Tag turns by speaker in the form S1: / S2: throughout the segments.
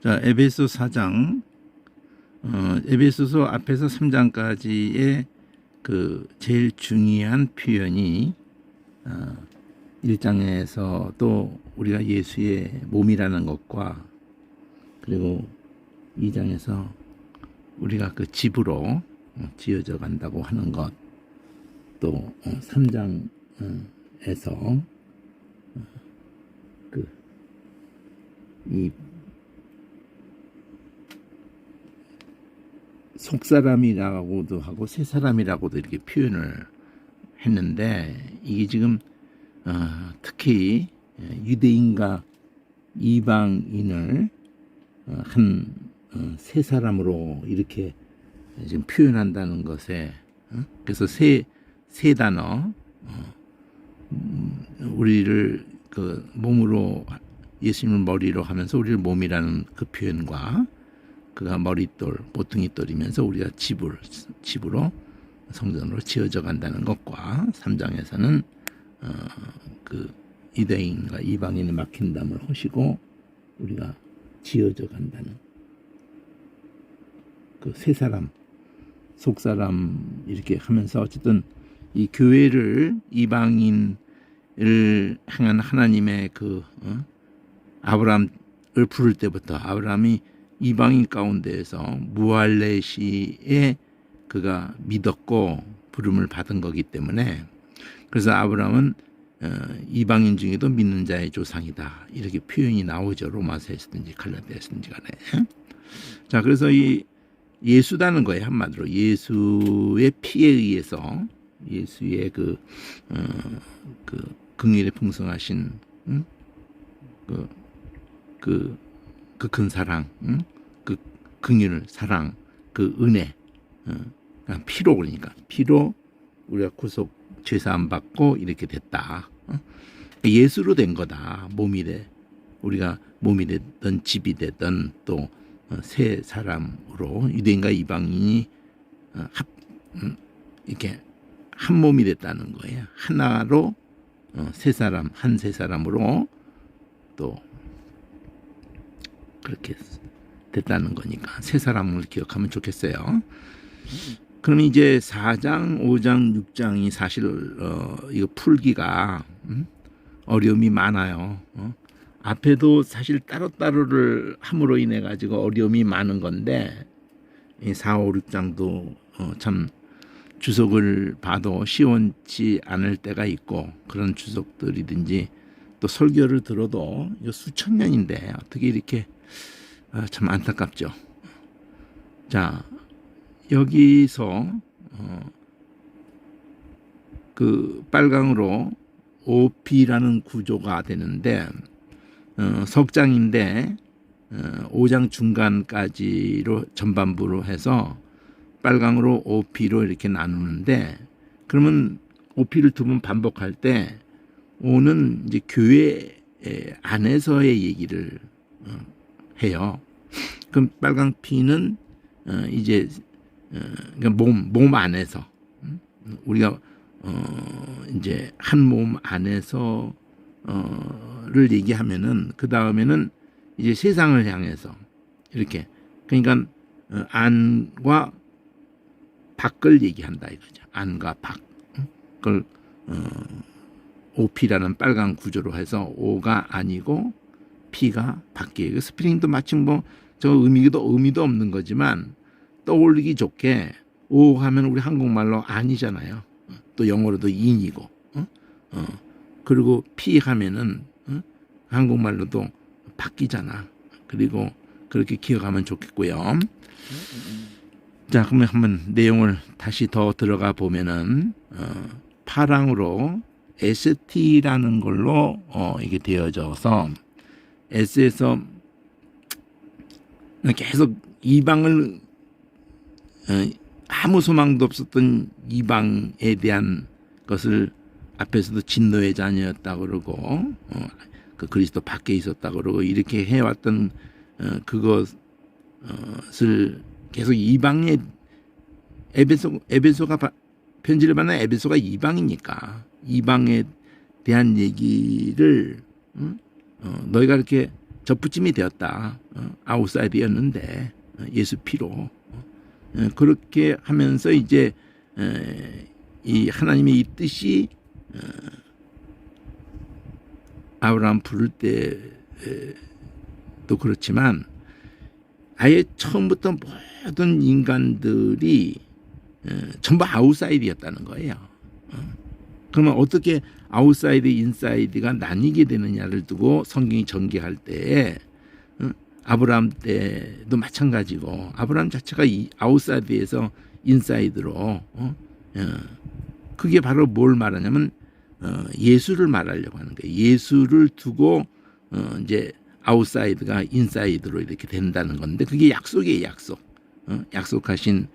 S1: 자, 에베소 4장, 에베소서 앞에서 3장까지의 그 제일 중요한 표현이 1장에서 또 우리가 예수의 몸이라는 것과, 그리고 2장에서 우리가 그 집으로 지어져 간다고 하는 것, 또 3장에서 이 속사람이라고도 하고 새사람이라고도 이렇게 표현을 했는데, 이게 지금 특히 유대인과 이방인을 한 새사람으로 이렇게 지금 표현한다는 것에, 그래서 세 단어, 우리를 그 몸으로, 예수님을 머리로 하면서 우리를 몸이라는 그 표현과, 그가 머릿돌, 보퉁이돌이면서 우리가 집으로 성전으로 지어져 간다는 것과, 3장에서는 그 유대인과 이방인의 막힌 담을 허시고 우리가 지어져 간다는 그 세 사람, 속사람 이렇게 하면서 어쨌든 이 교회를, 이방인을 향한 하나님의 그 아브라함을 부를 때부터, 아브라함이 이방인 가운데에서 무할레시에 그가 믿었고 부름을 받은 거기 때문에, 그래서 아브라함은 이방인 중에도 믿는 자의 조상이다, 이렇게 표현이 나오죠. 로마서에서든지 갈라디아서든지 간에. 자, 그래서 이 예수다는 거예요. 한마디로 예수의 피에 의해서, 예수의 그 긍휼에 풍성하신 그 큰 사랑, 그 긍휼, 사랑, 그 은혜, 피로, 그러니까 피로 우리가 구속, 죄사함 받고 이렇게 됐다. 예수로 된 거다. 몸이 우리가 몸이 됐든 집이 됐든 또 세 사람으로, 유대인과 이방인이 이렇게 한 몸이 됐다는 거예요. 하나로 세 사람, 한 세 사람으로 또 그렇게 됐다는 거니까 세 사람을 기억하면 좋겠어요. 그럼 이제 4장, 5장, 6장이 사실 이거 풀기가 어려움이 많아요. 앞에도 사실 따로따로를 함으로 인해 가지고 어려움이 많은 건데, 이 4, 5, 6장도 참 주석을 봐도 시원치 않을 때가 있고, 그런 주석들이든지 또 설교를 들어도 수천 년인데 어떻게 이렇게 참 안타깝죠. 자, 여기서 그 빨강으로 OP라는 구조가 되는데, 석장인데 5장 중간까지로 전반부로 해서 빨강으로 OP로 이렇게 나누는데, 그러면 OP를 두 번 반복할 때 O는 이제 교회 안에서의 얘기를 해요. 그럼 빨강 P는 이제 그러니까 몸 안에서, 우리가 이제 한 몸 안에서 를 얘기하면은, 그 다음에는 이제 세상을 향해서 이렇게, 그러니까 안과 밖을 얘기한다 이거죠. 안과 밖. 그걸 OP라는 빨간 구조로 해서 O가 아니고 P가 밖이에요. 스프링도 마침 저 의미도 없는 거지만 떠올리기 좋게, O 하면 우리 한국말로 아니잖아요. 또 영어로도 인이고, 그리고 P 하면은 한국말로도 바뀌잖아. 그리고 그렇게 기억하면 좋겠고요. 자, 그러면 한번 내용을 다시 더 들어가 보면은, 파랑으로 ST라는 걸로 이게 되어져서, S에서 계속 이방을, 아무 소망도 없었던 이방에 대한 것을 앞에서도 진노의 자녀였다 그러고, 그 그리스도 밖에 있었다 그러고 이렇게 해왔던 그것을 계속 이방의, 에베소가 편지를 받는 에베소가 이방이니까 이방에 대한 얘기를 너희가 이렇게 접붙임이 되었다. 아웃사이드였는데 예수 피로 그렇게 하면서 이제 이 하나님의 이 뜻이 아브라함 부를 때도 그렇지만 아예 처음부터 모든 인간들이 전부 아웃사이드였다는 거예요. 그러면 어떻게 아웃사이드, 인사이드가 나뉘게 되느냐를 두고 성경이 전개할 때에 아브라함 때도 마찬가지고 아브라함 자체가 이 아웃사이드에서 인사이드로 그게 바로 뭘 말하냐면 예수를 말하려고 하는 거예요. 예수를 두고 이제 아웃사이드가 인사이드로 이렇게 된다는 건데 그게 약속이에요. 약속. 약속하신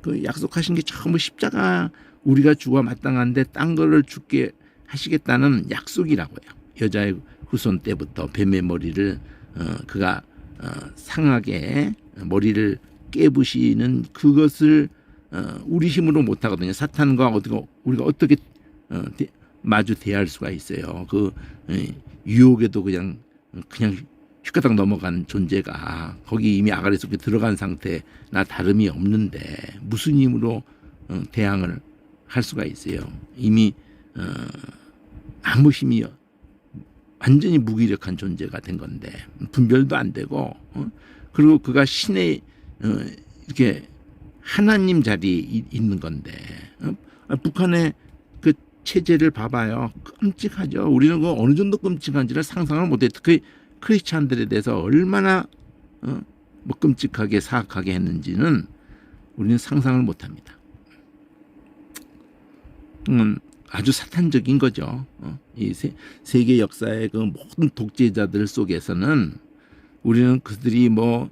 S1: 그 약속하신 게 전부 십자가 우리가 주와 마땅한데 딴 거를 죽게 하시겠다는 약속이라고요. 여자의 후손 때부터 뱀의 머리를 그가 상하게 머리를 깨부시는 그것을 우리 힘으로 못 하거든요. 사탄과 우리가 어떻게 마주 대할 수가 있어요. 그 유혹에도 그냥 휘가닥 넘어간 존재가 거기 이미 아가리 속에 들어간 상태 나 다름이 없는데 무슨 힘으로 대항을 할 수가 있어요. 이미 아무 힘이 완전히 무기력한 존재가 된 건데 분별도 안 되고 그리고 그가 신의 이렇게 하나님 자리에 있는 건데 북한의 그 체제를 봐봐요. 끔찍하죠. 우리는 그 어느 정도 끔찍한지를 상상을 못해요. 특히 크리스찬들에 대해서 얼마나 뭐 끔찍하게 사악하게 했는지는 우리는 상상을 못합니다. 아주 사탄적인 거죠. 이 세계 역사의 그 모든 독재자들 속에서는 우리는 그들이 뭐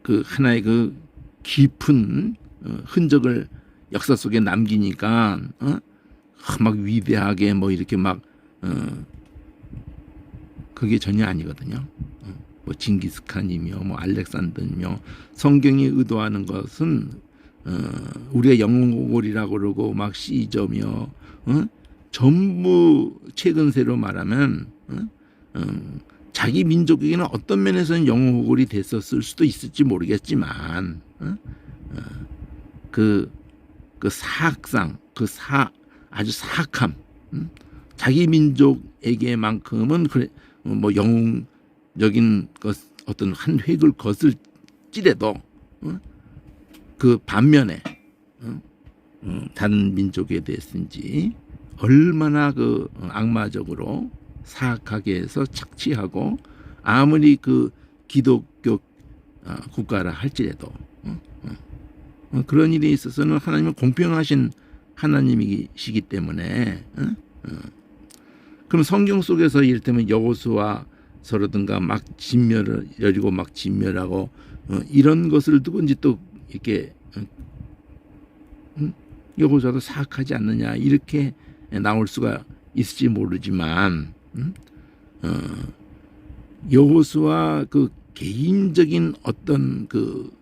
S1: 그 하나의 그 깊은 흔적을 역사 속에 남기니까 막 위대하게 뭐 이렇게 막 그게 전혀 아니거든요. 뭐 징기스칸이며 뭐 알렉산더며 성경이 의도하는 것은 우리가 영웅고골이라고 그러고 막 시저며 전부 최근세로 말하면 자기 민족에게는 어떤 면에서는 영웅고골이 됐었을 수도 있을지 모르겠지만 그 사악상 아주 사악함 자기 민족에게만큼은 그래 뭐 영웅적인 것 어떤 한 획을 거슬지라도 그 반면에 다른 민족에 대해서인지 얼마나 그 악마적으로 사악하게 해서 착취하고 아무리 그 기독교 국가라 할지라도 그런 일에 있어서는 하나님은 공평하신 하나님이시기 때문에 그럼 성경 속에서 이를테면 여호수아서라든가 막 진멸을 여리고 막 진멸하고 이런 것을 누군지 또 이렇게 여호수아도 사악하지 않느냐 이렇게 나올 수가 있을지 모르지만 여호수아 그 개인적인 어떤 그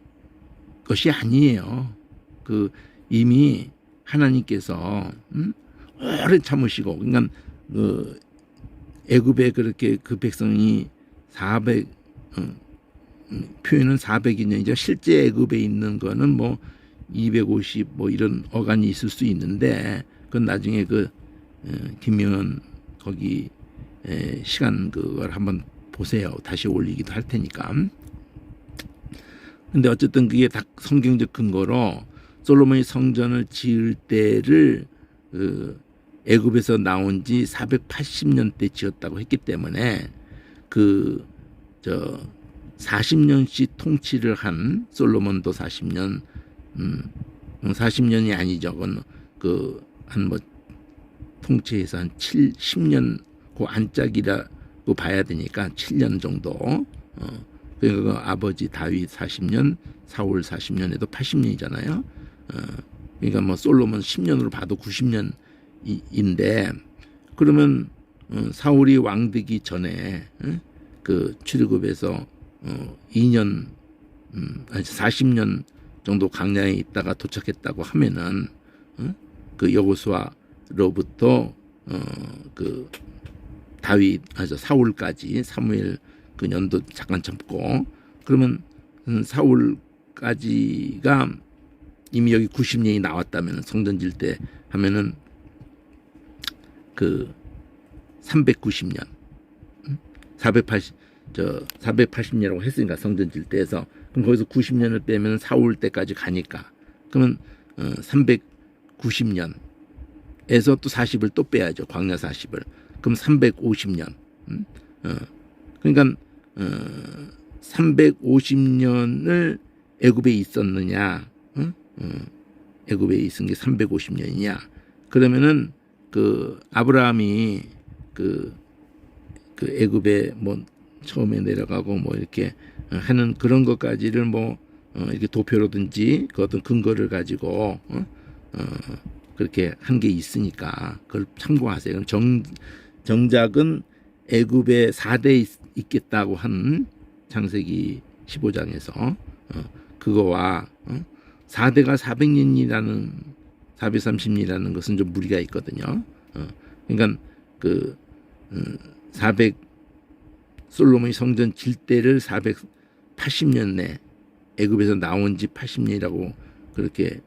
S1: 것이 아니에요. 그 이미 하나님께서 오래 참으시고 그러니까 그 애굽에 그렇게 그 백성이 400 표현은 400인년이죠. 실제 애굽에 있는 거는 뭐 250 뭐 이런 어간이 있을 수 있는데 그건 나중에 그 김명은 거기 시간 그걸 한번 보세요. 다시 올리기도 할 테니까. 근데 어쨌든 그게 다 성경적 근거로 솔로몬이 성전을 지을 때를 애굽에서 나온 지 480년 때 지었다고 했기 때문에 40년씩 통치를 한 솔로몬도 40년 40년이 아니죠. 그건 한 뭐 통치해서 한 10년 그 안짝이라고 봐야 되니까 7년 정도. 그러니까 그 아버지 다윗 40년, 사울 40년에도 80년이잖아요. 그러니까 뭐 솔로몬 10년으로 봐도 90년인데 그러면 사울이 왕되기 전에 그 출애굽에서 2년 40년 정도 광야에 있다가 도착했다고 하면은 그 여호수아로부터 그 사울까지 사무엘 그 년도 잠깐 접고 그러면 사울까지가 이미 여기 90년이 나왔다면 성전 질 때 하면은 그 390년 480년이라고 했으니까 성전 질 때에서 그럼 거기서 90년을 빼면 사울 때까지 가니까 그러면 390년에서 또 40을 또 빼야죠. 광야 40을. 그럼 350년. 그러니까 350년을 애굽에 있었느냐? 애굽에 있은 게 350년이냐? 그러면은 그 아브라함이 그 애굽에 뭐 처음에 내려가고 뭐 이렇게 하는 그런 것까지를 뭐 이렇게 도표로든지 그 어떤 근거를 가지고 그렇게 한 게 있으니까 그걸 참고하세요. 정작은 애굽에 4대 있겠다고 한 창세기 15장에서 그거와 4대가 430년이라는 것은 좀 무리가 있거든요. 그러니까 그 400 솔로몬이 성전 질 때를 480년 내 애굽에서 나온 지 80년이라고 그렇게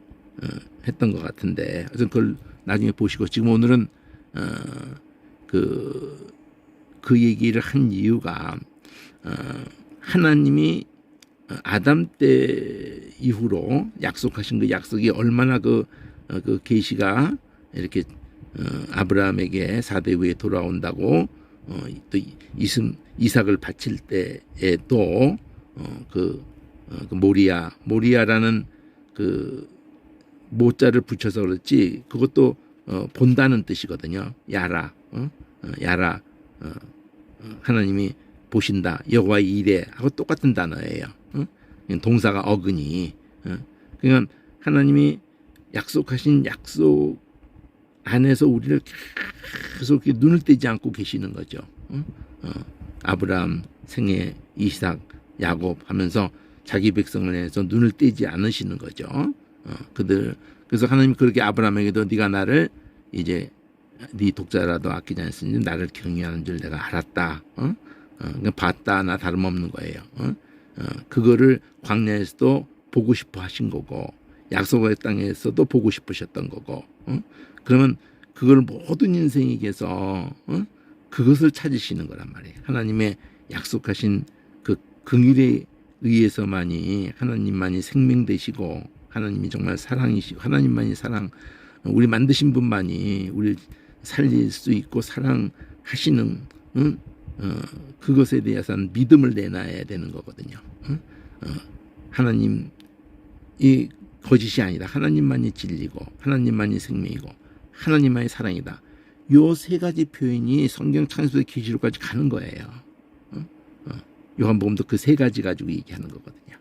S1: 했던 것 같은데, 그래서 그걸 나중에 보시고 지금 오늘은 그 얘기를 한 이유가 하나님이 아담 때 이후로 약속하신 그 약속이 얼마나 그 계시가 이렇게 아브라함에게 4대 후에 돌아온다고 또 이삭을 바칠 때에 또 그 모리아라는 그 모자를 붙여서 그렇지 그것도 본다는 뜻이거든요. 야라 하나님이 보신다 여호와의 이레 하고 똑같은 단어예요. 동사가 어근이. 그러니까 하나님이 약속하신 약속 안에서 우리를 계속 눈을 떼지 않고 계시는 거죠. 아브라함 생애 이삭 야곱 하면서 자기 백성을 위해서 눈을 떼지 않으시는 거죠. 그래서 하나님이 그렇게 아브라함에게도 네가 나를 이제 네 독자라도 아끼지 않았으니 나를 경외하는 줄 내가 알았다. 그러니까 봤다 나 다름없는 거예요. 그거를 광야에서도 보고 싶어 하신 거고 약속의 땅에서도 보고 싶으셨던 거고 그러면 그걸 모든 인생에게서 그것을 찾으시는 거란 말이에요. 하나님의 약속하신 그 긍휼에 의해서만이 하나님만이 생명 되시고 하나님이 정말 사랑이시고 하나님만이 사랑 우리 만드신 분만이 우리를 살릴 수 있고 사랑하시는 그것에 대해서는 믿음을 내놔야 되는 거거든요. 하나님이 거짓이 아니다. 하나님만이 진리고 하나님만이 생명이고 하나님만이 사랑이다. 요 세 가지 표현이 성경 창세기부터 계시록까지 가는 거예요. 요한복음도 그 세 가지 가지고 얘기하는 거거든요.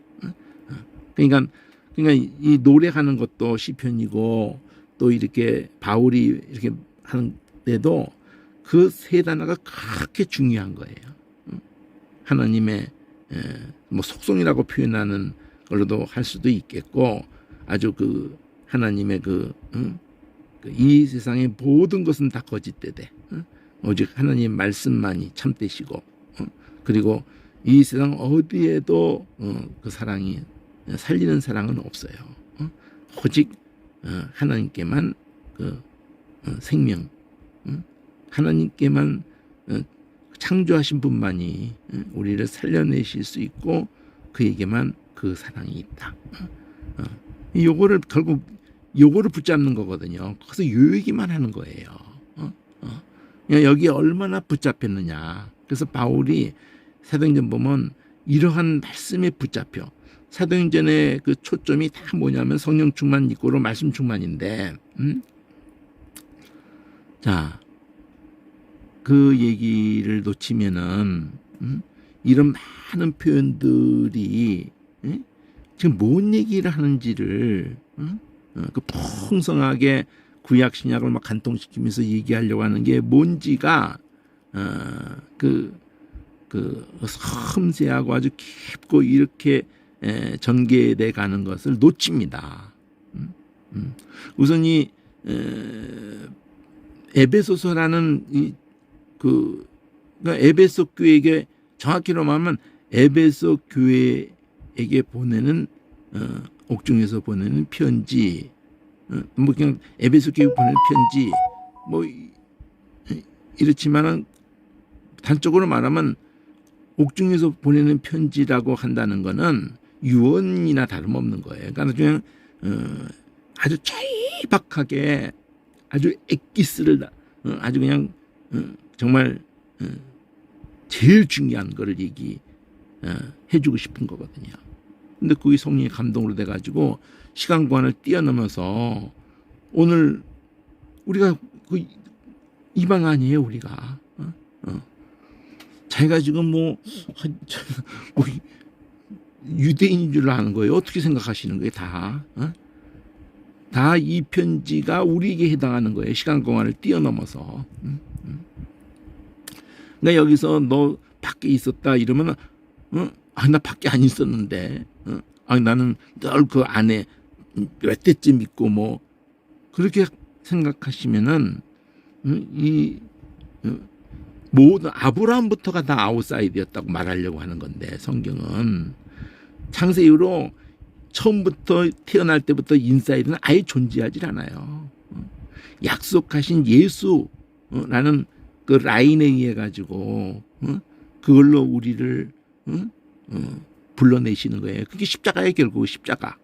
S1: 그러니까 이 노래하는 것도 시편이고 또 이렇게 바울이 이렇게 하는데도 그 세 단어가 그렇게 중요한 거예요. 하나님의 뭐 속성이라고 표현하는 걸로도 할 수도 있겠고 아주 그 하나님의 이 세상의 모든 것은 다 거짓되되 오직 하나님 말씀만이 참되시고 그리고 이 세상 어디에도 그 사랑이 살리는 사랑은 없어요. 오직 하나님께만 그 생명, 하나님께만 창조하신 분만이 우리를 살려내실 수 있고 그에게만 그 사랑이 있다. 요거를 결국 요거를 붙잡는 거거든요. 그래서 요 얘기만 하는 거예요. 여기에 얼마나 붙잡혔느냐. 그래서 바울이 사도행전 보면 이러한 말씀에 붙잡혀. 사도행전의 그 초점이 다 뭐냐면 성령 충만 있고로 말씀 충만인데, 자, 그 얘기를 놓치면은 이런 많은 표현들이 지금 뭔 얘기를 하는지를 그 풍성하게 구약 신약을 막 간통시키면서 얘기하려고 하는 게 뭔지가 그 섬세하고 아주 깊고 이렇게 전개돼 가는 것을 놓칩니다. 우선 이 에베소서라는 그러니까 에베소 교회에게 정확히로 말하면 에베소 교회에게 보내는 옥중에서 보내는 편지, 뭐 그냥 에베소 교회 보내는 편지, 뭐 이렇지만은 단적으로 말하면 옥중에서 보내는 편지라고 한다는 거는 유언이나 다름없는 거예요. 그러니까 그냥 아주 짤박하게 아주 엑기스를 아주 그냥 정말 제일 중요한 거를 해주고 싶은 거거든요. 근데 그게 성령의 감동으로 돼가지고 시간 구간을 뛰어넘어서 오늘 우리가 그 이방 아니에요, 우리가. 자기가 지금 뭐 유대인인 줄 아는 거예요. 어떻게 생각하시는 거예요, 다? 다 이 편지가 우리에게 해당하는 거예요. 시간 공간을 뛰어넘어서. 그러니까 여기서 너 밖에 있었다 이러면 나 밖에 안 있었는데 나는 늘 그 안에 몇 대쯤 있고 뭐 그렇게 생각하시면은 이 모든 아브라함부터가 다 아웃사이드였다고 말하려고 하는 건데 성경은 창세 이후로 처음부터 태어날 때부터 인사이드는 아예 존재하지 않아요. 약속하신 예수라는 그 라인에 의해 가지고 그걸로 우리를 불러내시는 거예요. 그게 십자가예요. 결국 십자가.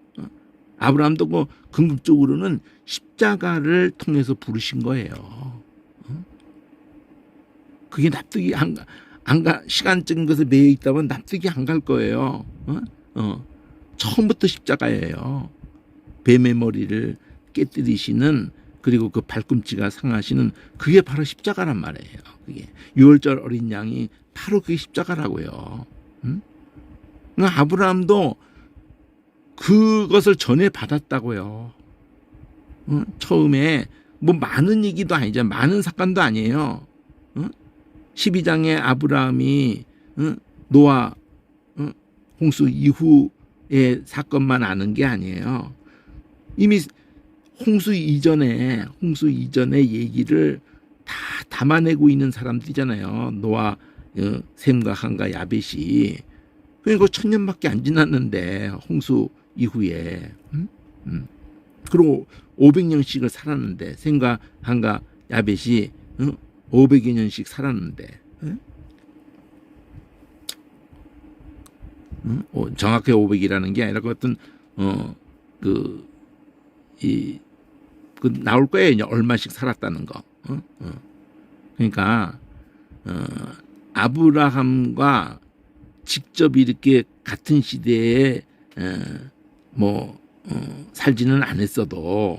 S1: 아브라함도 그 궁극적으로는 십자가를 통해서 부르신 거예요. 그게 납득이 안 가, 시간적인 것에 매여 있다면 납득이 안 갈 거예요. 처음부터 십자가예요. 뱀의 머리를 깨뜨리시는 그리고 그 발꿈치가 상하시는 그게 바로 십자가란 말이에요. 그게 6월절 어린 양이 바로 그게 십자가라고요. 그러니까 아브라함도 그것을 전해 받았다고요. 처음에 뭐 많은 얘기도 아니죠. 많은 사건도 아니에요. 12장에 아브라함이 노아 홍수 이후의 사건만 아는 게 아니에요. 이미 홍수 이전에 얘기를 다 담아내고 있는 사람들이잖아요. 노아, 셈과 함과 야벳이. 그러니까 1000년밖에 안 지났는데 홍수 이후에 그리고 500년씩을 살았는데 셈과 함과 야벳이 500여 년씩 살았는데 정확하게 500이라는 게 아니라 그 어떤 나올 거예요. 이제 얼마씩 살았다는 거. 그러니까 아브라함과 직접 이렇게 같은 시대에 살지는 않았어도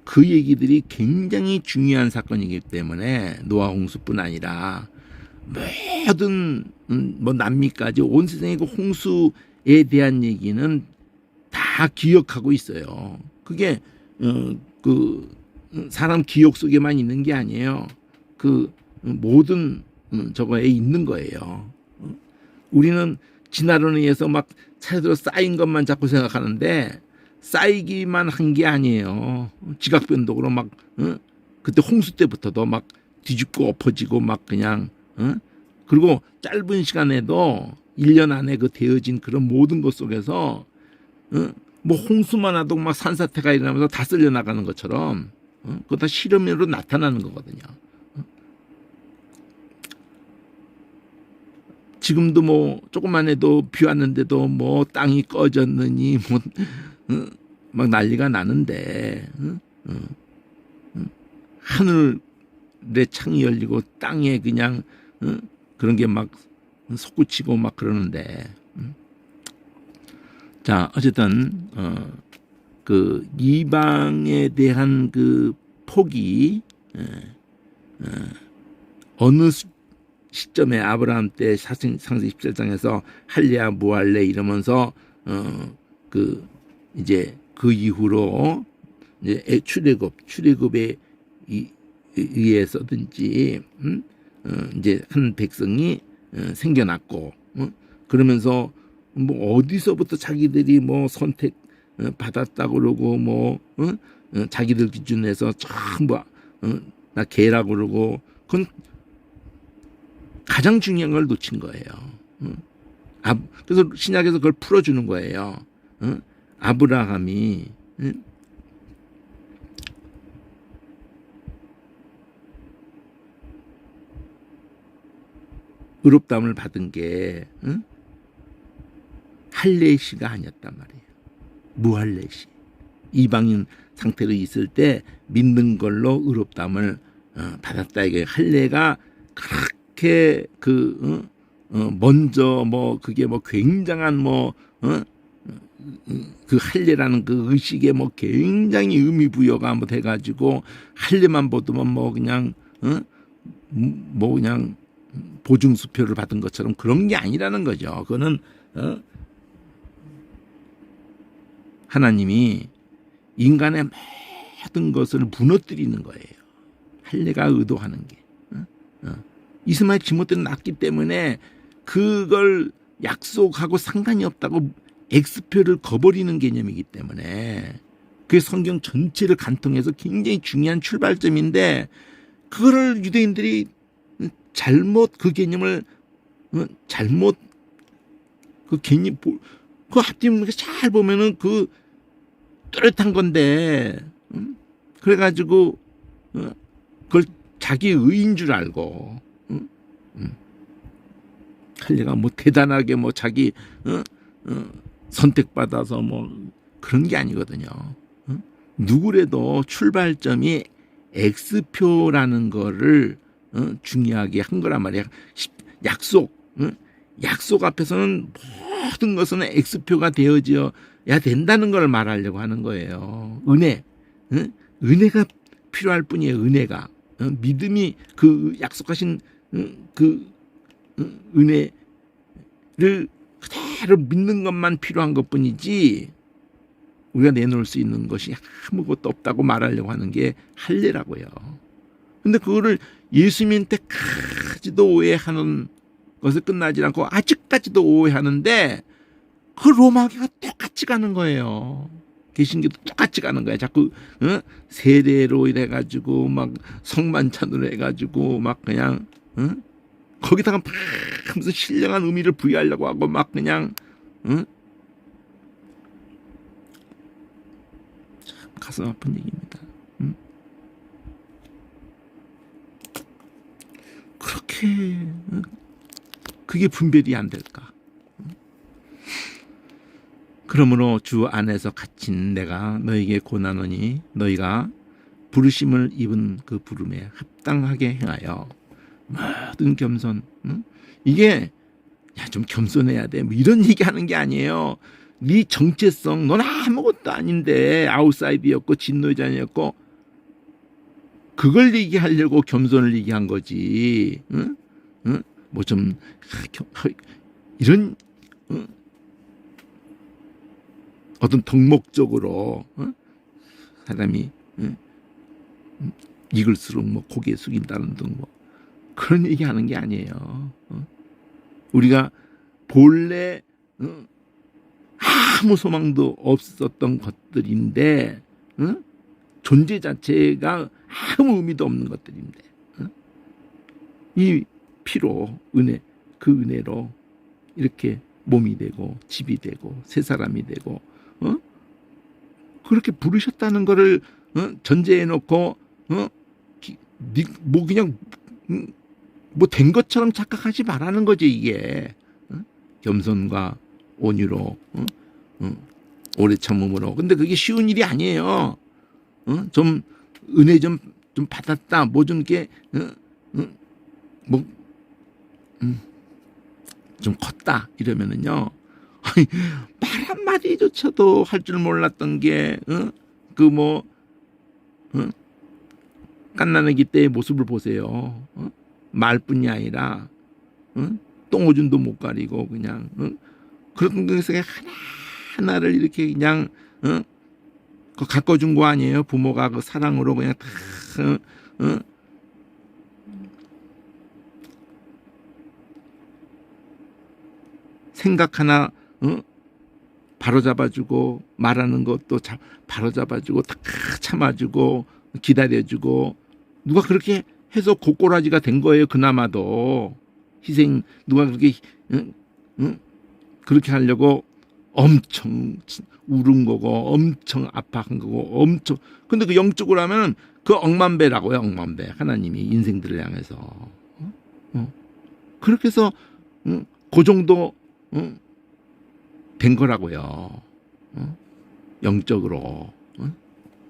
S1: 그 얘기들이 굉장히 중요한 사건이기 때문에 노아 홍수뿐 아니라 모든 남미까지 온 세상의 그 홍수에 대한 얘기는 다 기억하고 있어요. 그게 그 사람 기억 속에만 있는 게 아니에요. 그 모든 저거에 있는 거예요. 우리는 진화론에 의해서 막 차례대로 쌓인 것만 자꾸 생각하는데 쌓이기만 한 게 아니에요. 지각 변동으로 막 그때 홍수 때부터도 막 뒤집고 엎어지고 막 그냥 그리고 짧은 시간에도 1년 안에 그 되어진 그런 모든 것 속에서 뭐 홍수만 와도 막 산사태가 일어나면서 다 쓸려 나가는 것처럼 그거 다 실험으로 나타나는 거거든요. 지금도 뭐 조금만 해도 비 왔는데도 뭐 땅이 꺼졌느니 뭐 막 난리가 나는데 하늘에 창이 열리고 땅에 그냥 그런 게 막 솟구치고 막 그러는데 자 어쨌든 그 이방에 대한 그 폭이 어느 시점에 아브라함 때 상세 17장에서 할래야 뭐할래 이러면서 그 이제 그 이후로 이제 출애굽에 의해서든지 이제 한 백성이 생겨났고 그러면서 뭐 어디서부터 자기들이 뭐 선택 받았다 그러고 뭐 자기들 기준에서 전부 나 개라고 그러고 그건 가장 중요한 걸 놓친 거예요. 그래서 신약에서 그걸 풀어주는 거예요. 아브라함이 의롭다함을 받은 게 할례시가 아니었단 말이에요. 무할례시. 이방인 상태로 있을 때 믿는 걸로 의롭다함을 받았다. 이게 할례가 그렇게 먼저 그게 굉장한 그 할례라는 그 의식에 굉장히 의미 부여가 돼가지고 할례만 보더만 그냥 그냥 보증수표를 받은 것처럼 그런 게 아니라는 거죠. 그거는 하나님이 인간의 모든 것을 무너뜨리는 거예요. 할례가 의도하는 게. 이스마엘 지못대로 낳기 때문에 그걸 약속하고 상관이 없다고 X표를 거버리는 개념이기 때문에 그게 성경 전체를 간통해서 굉장히 중요한 출발점인데 그거를 유대인들이 잘못 그 개념을 잘못 그 개념 그 앞뒤를 잘 보면은 그 뚜렷한 건데 그래가지고 그걸 자기 의인 줄 알고 할례가 대단하게 자기 선택받아서 그런 게 아니거든요. 누구래도 출발점이 X표라는 거를 중요하게 한 거란 말이야. 약속 앞에서는 모든 것은 X표가 되어져야 된다는 걸 말하려고 하는 거예요. 은혜가 필요할 뿐이에요. 은혜가. 믿음이 그 약속하신 그 은혜를 그대로 믿는 것만 필요한 것뿐이지 우리가 내놓을 수 있는 것이 아무것도 없다고 말하려고 하는 게 할례라고요. 근데 그거를 예수님 때까지도 오해하는 것을 끝나지 않고 아직까지도 오해하는데 그 로마교가 똑같이 가는 거예요. 개신교도 똑같이 가는 거야. 자꾸 세례로 이래가지고 성만찬으로 해가지고 그냥 거기다가 무슨 신령한 의미를 부여하려고 하고 그냥 참 가슴 아픈 얘기입니다. 그렇게 그게 분별이 안 될까? 그러므로 주 안에서 갇힌 내가 너에게 고난하노니 너희가 부르심을 입은 그 부름에 합당하게 행하여 모든 겸손. 이게 좀 겸손해야 돼. 이런 얘기하는 게 아니에요. 네 정체성, 넌 아무것도 아닌데 아웃사이드였고 진노자였고 그걸 얘기하려고 겸손을 얘기한 거지. 좀 이런 어떤 덕목적으로 사람이 익을수록 고개 숙인다는 등 그런 얘기하는 게 아니에요. 우리가 본래 아무 소망도 없었던 것들인데 존재 자체가 아무 의미도 없는 것들인데 이 피로 그 은혜로 이렇게 몸이 되고 집이 되고 새 사람이 되고 그렇게 부르셨다는 거를 전제해 놓고 그냥 된 것처럼 착각하지 말라는 거지. 이게 겸손과 온유로 오래 참음으로. 근데 그게 쉬운 일이 아니에요. 좀 은혜 좀 받았다 좀 이렇게 좀 컸다 이러면은요 말 한마디조차도 할 줄 몰랐던 게 갓난아기 때의 모습을 보세요. 말뿐이 아니라 똥오줌도 못 가리고 그냥 그런 것에서 하나하나를 이렇게 그냥 가꿔준 거 아니에요. 부모가 그 사랑으로 그냥 다 생각 하나 바로 잡아주고 말하는 것도 바로 잡아주고 다 참아주고 기다려주고 누가 그렇게 해서 고꼬라지가 된 거예요. 그나마도 누가 그렇게 그렇게 하려고 엄청 울은 거고 엄청 아파한 거고 엄청. 근데 그 영적으로 하면은 그 억만배라고요. 억만배. 하나님이 인생들을 향해서 그렇게 해서 그 정도 된 거라고요. 영적으로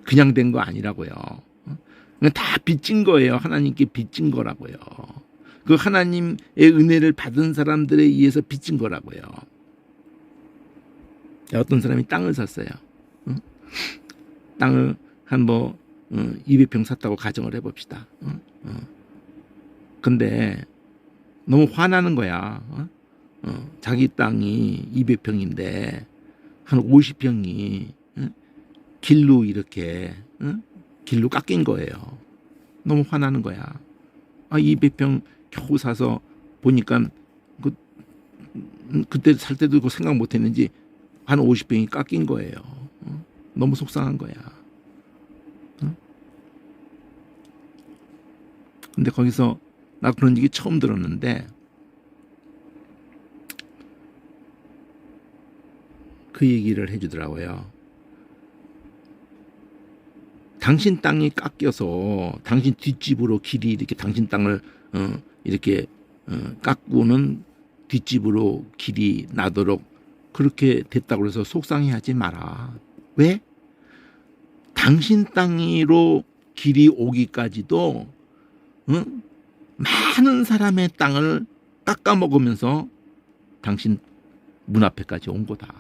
S1: 그냥 된 거 아니라고요. 다 빚진 거예요. 하나님께 빚진 거라고요. 그 하나님의 은혜를 받은 사람들에 의해서 빚진 거라고요. 어떤 사람이 땅을 샀어요. 땅을 한 200평 샀다고 가정을 해봅시다. 근데 너무 화나는 거야. 자기 땅이 200평인데 한 50평이 길로 이렇게 길로 깎인 거예요. 너무 화나는 거야. 200평 겨우 사서 보니까 그때 살 때도 그 생각 못 했는지 한 50평이 깎인 거예요. 너무 속상한 거야. 근데 거기서 나 그런 얘기 처음 들었는데 그 얘기를 해주더라고요. 당신 땅이 깎여서 당신 뒷집으로 길이 이렇게 당신 땅을 이렇게 깎고는 뒷집으로 길이 나도록 그렇게 됐다고 해서 속상해하지 마라. 왜? 당신 땅으로 길이 오기까지도 많은 사람의 땅을 깎아 먹으면서 당신 문 앞에까지 온 거다.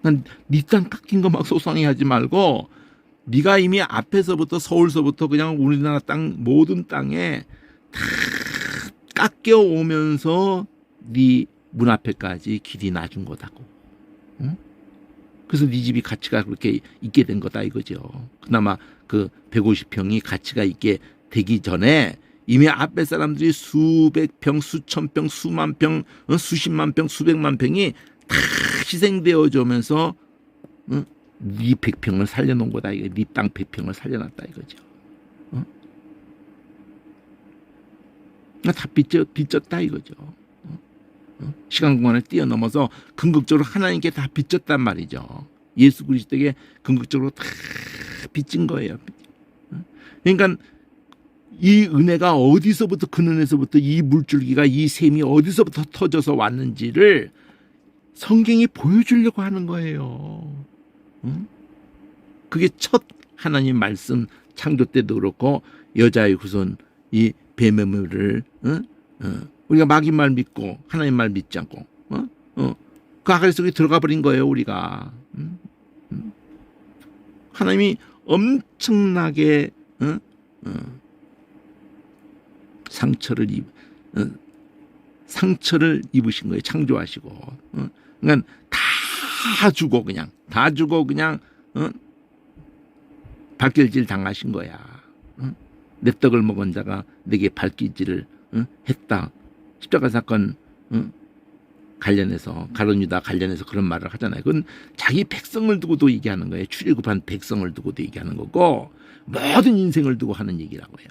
S1: 난 네 땅 깎인 거 막 속상해하지 말고 네가 이미 앞에서부터 서울서부터 그냥 우리나라 땅 모든 땅에 다 깎여 오면서 네 문 앞에까지 길이 나준 거다고. 그래서 네 집이 가치가 그렇게 있게 된 거다 이거죠. 그나마 그 150평이 가치가 있게 되기 전에 이미 앞에 사람들이 수백 평, 수천 평, 수만 평, 수십만 평, 수백만 평이 다 희생되어주면서 네 100평을 살려놓은 거다. 이거 네 땅 100평을 살려놨다 이거죠. 다 빚졌다 이거죠. 시간 공간을 뛰어넘어서 궁극적으로 하나님께 다 빚졌단 말이죠. 예수 그리스도에게 궁극적으로 다 빚진 거예요. 그러니까 이 은혜가 어디서부터 근원에서부터 이 물줄기가 이 샘이 어디서부터 터져서 왔는지를 성경이 보여주려고 하는 거예요. 그게 첫 하나님 말씀 창조 때도 그렇고 여자의 후손 이 뱀의 우리가 마귀 말 믿고 하나님 말 믿지 않고 그 아가리 속에 들어가 버린 거예요. 우리가 하나님이 엄청나게 상처를 입으신 거예요. 창조하시고 그러니까 다 주고 그냥 발길질 당하신 거야. 내 떡을 먹은 자가 내게 발길질을 했다. 십자가 사건 관련해서 가룟 유다 관련해서 그런 말을 하잖아요. 그건 자기 백성을 두고도 얘기하는 거예요. 출애굽한 백성을 두고도 얘기하는 거고 모든 인생을 두고 하는 얘기라고요.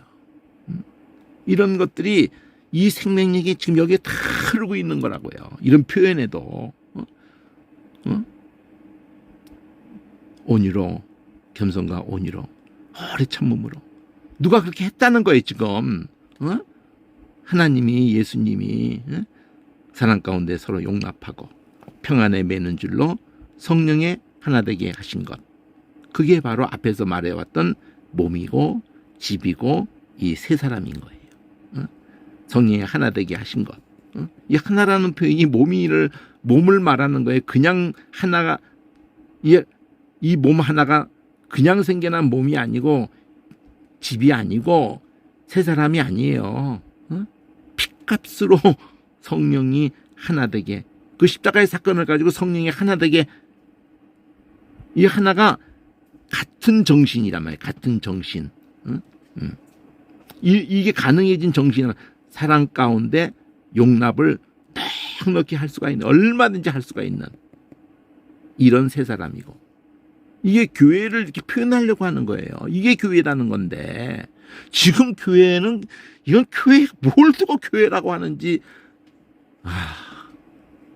S1: 이런 것들이 이 생명력이 지금 여기에 다 흐르고 있는 거라고요. 이런 표현에도 온유로 겸손과 온유로 오래 참음으로 누가 그렇게 했다는 거예요. 지금 하나님이 예수님이 사랑 가운데 서로 용납하고 평안에 매는 줄로 성령의 하나 되게 하신 것, 그게 바로 앞에서 말해왔던 몸이고 집이고 이 세 사람인 거예요. 성령의 하나 되게 하신 것. 이 하나라는 표현이 몸을 말하는 거예요. 그냥 하나가 이 몸 하나가 그냥 생겨난 몸이 아니고 집이 아니고 세 사람이 아니에요. 핏값으로 성령이 하나 되게, 그 십자가의 사건을 가지고 성령이 하나 되게, 이 하나가 같은 정신이란 말이에요. 같은 정신. 이게 가능해진 정신은 사랑 가운데 용납을 넉넉히 할 수가 있는, 얼마든지 할 수가 있는 이런 세 사람이고, 이게 교회를 이렇게 표현하려고 하는 거예요. 이게 교회라는 건데 지금 교회는 이건 교회 뭘 두고 교회라고 하는지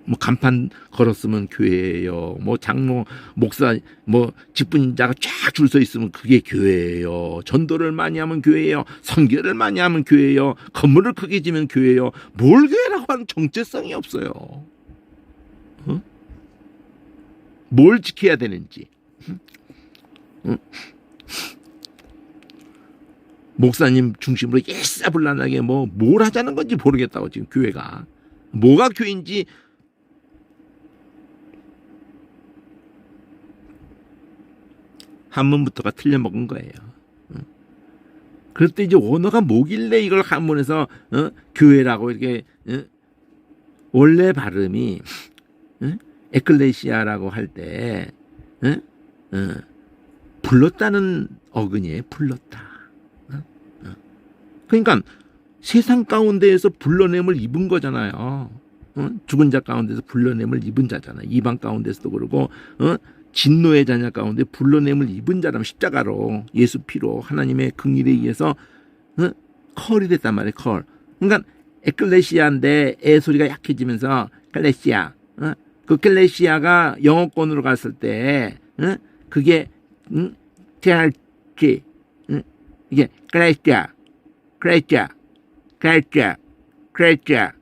S1: 뭐 간판 걸었으면 교회예요. 뭐 장로, 목사, 뭐 직분자가 쫙 줄 서 있으면 그게 교회예요. 전도를 많이 하면 교회예요. 선교를 많이 하면 교회예요. 건물을 크게 지면 교회예요. 뭘 교회라고 하는 정체성이 없어요. 어? 뭘 지켜야 되는지. 목사님 중심으로 일사불란하게 뭘 하자는 건지 모르겠다고 지금 교회가. 뭐가 교회인지 한문부터가 틀려먹은 거예요. 그럴 때 이제 원어가 뭐길래 이걸 한문에서 교회라고 이렇게 원래 발음이 에클레시아라고 할 때 불렀다는 어근이에요. 불렀다. 그러니까 세상 가운데에서 불러냄을 입은 거잖아요. 죽은 자 가운데서 불러냄을 입은 자잖아요. 이방 가운데서도 그러고 진노의 자녀 가운데 불러냄을 입은 자라면 십자가로 예수 피로 하나님의 긍휼에 의해서 컬이 됐단 말이에요. 컬. 그러니까 에클레시아인데 애 소리가 약해지면서 클레시아. 그 클레시아가 영어권으로 갔을 때 그게 짤지 이게 클레시아 클레시아 클레시아 클레시아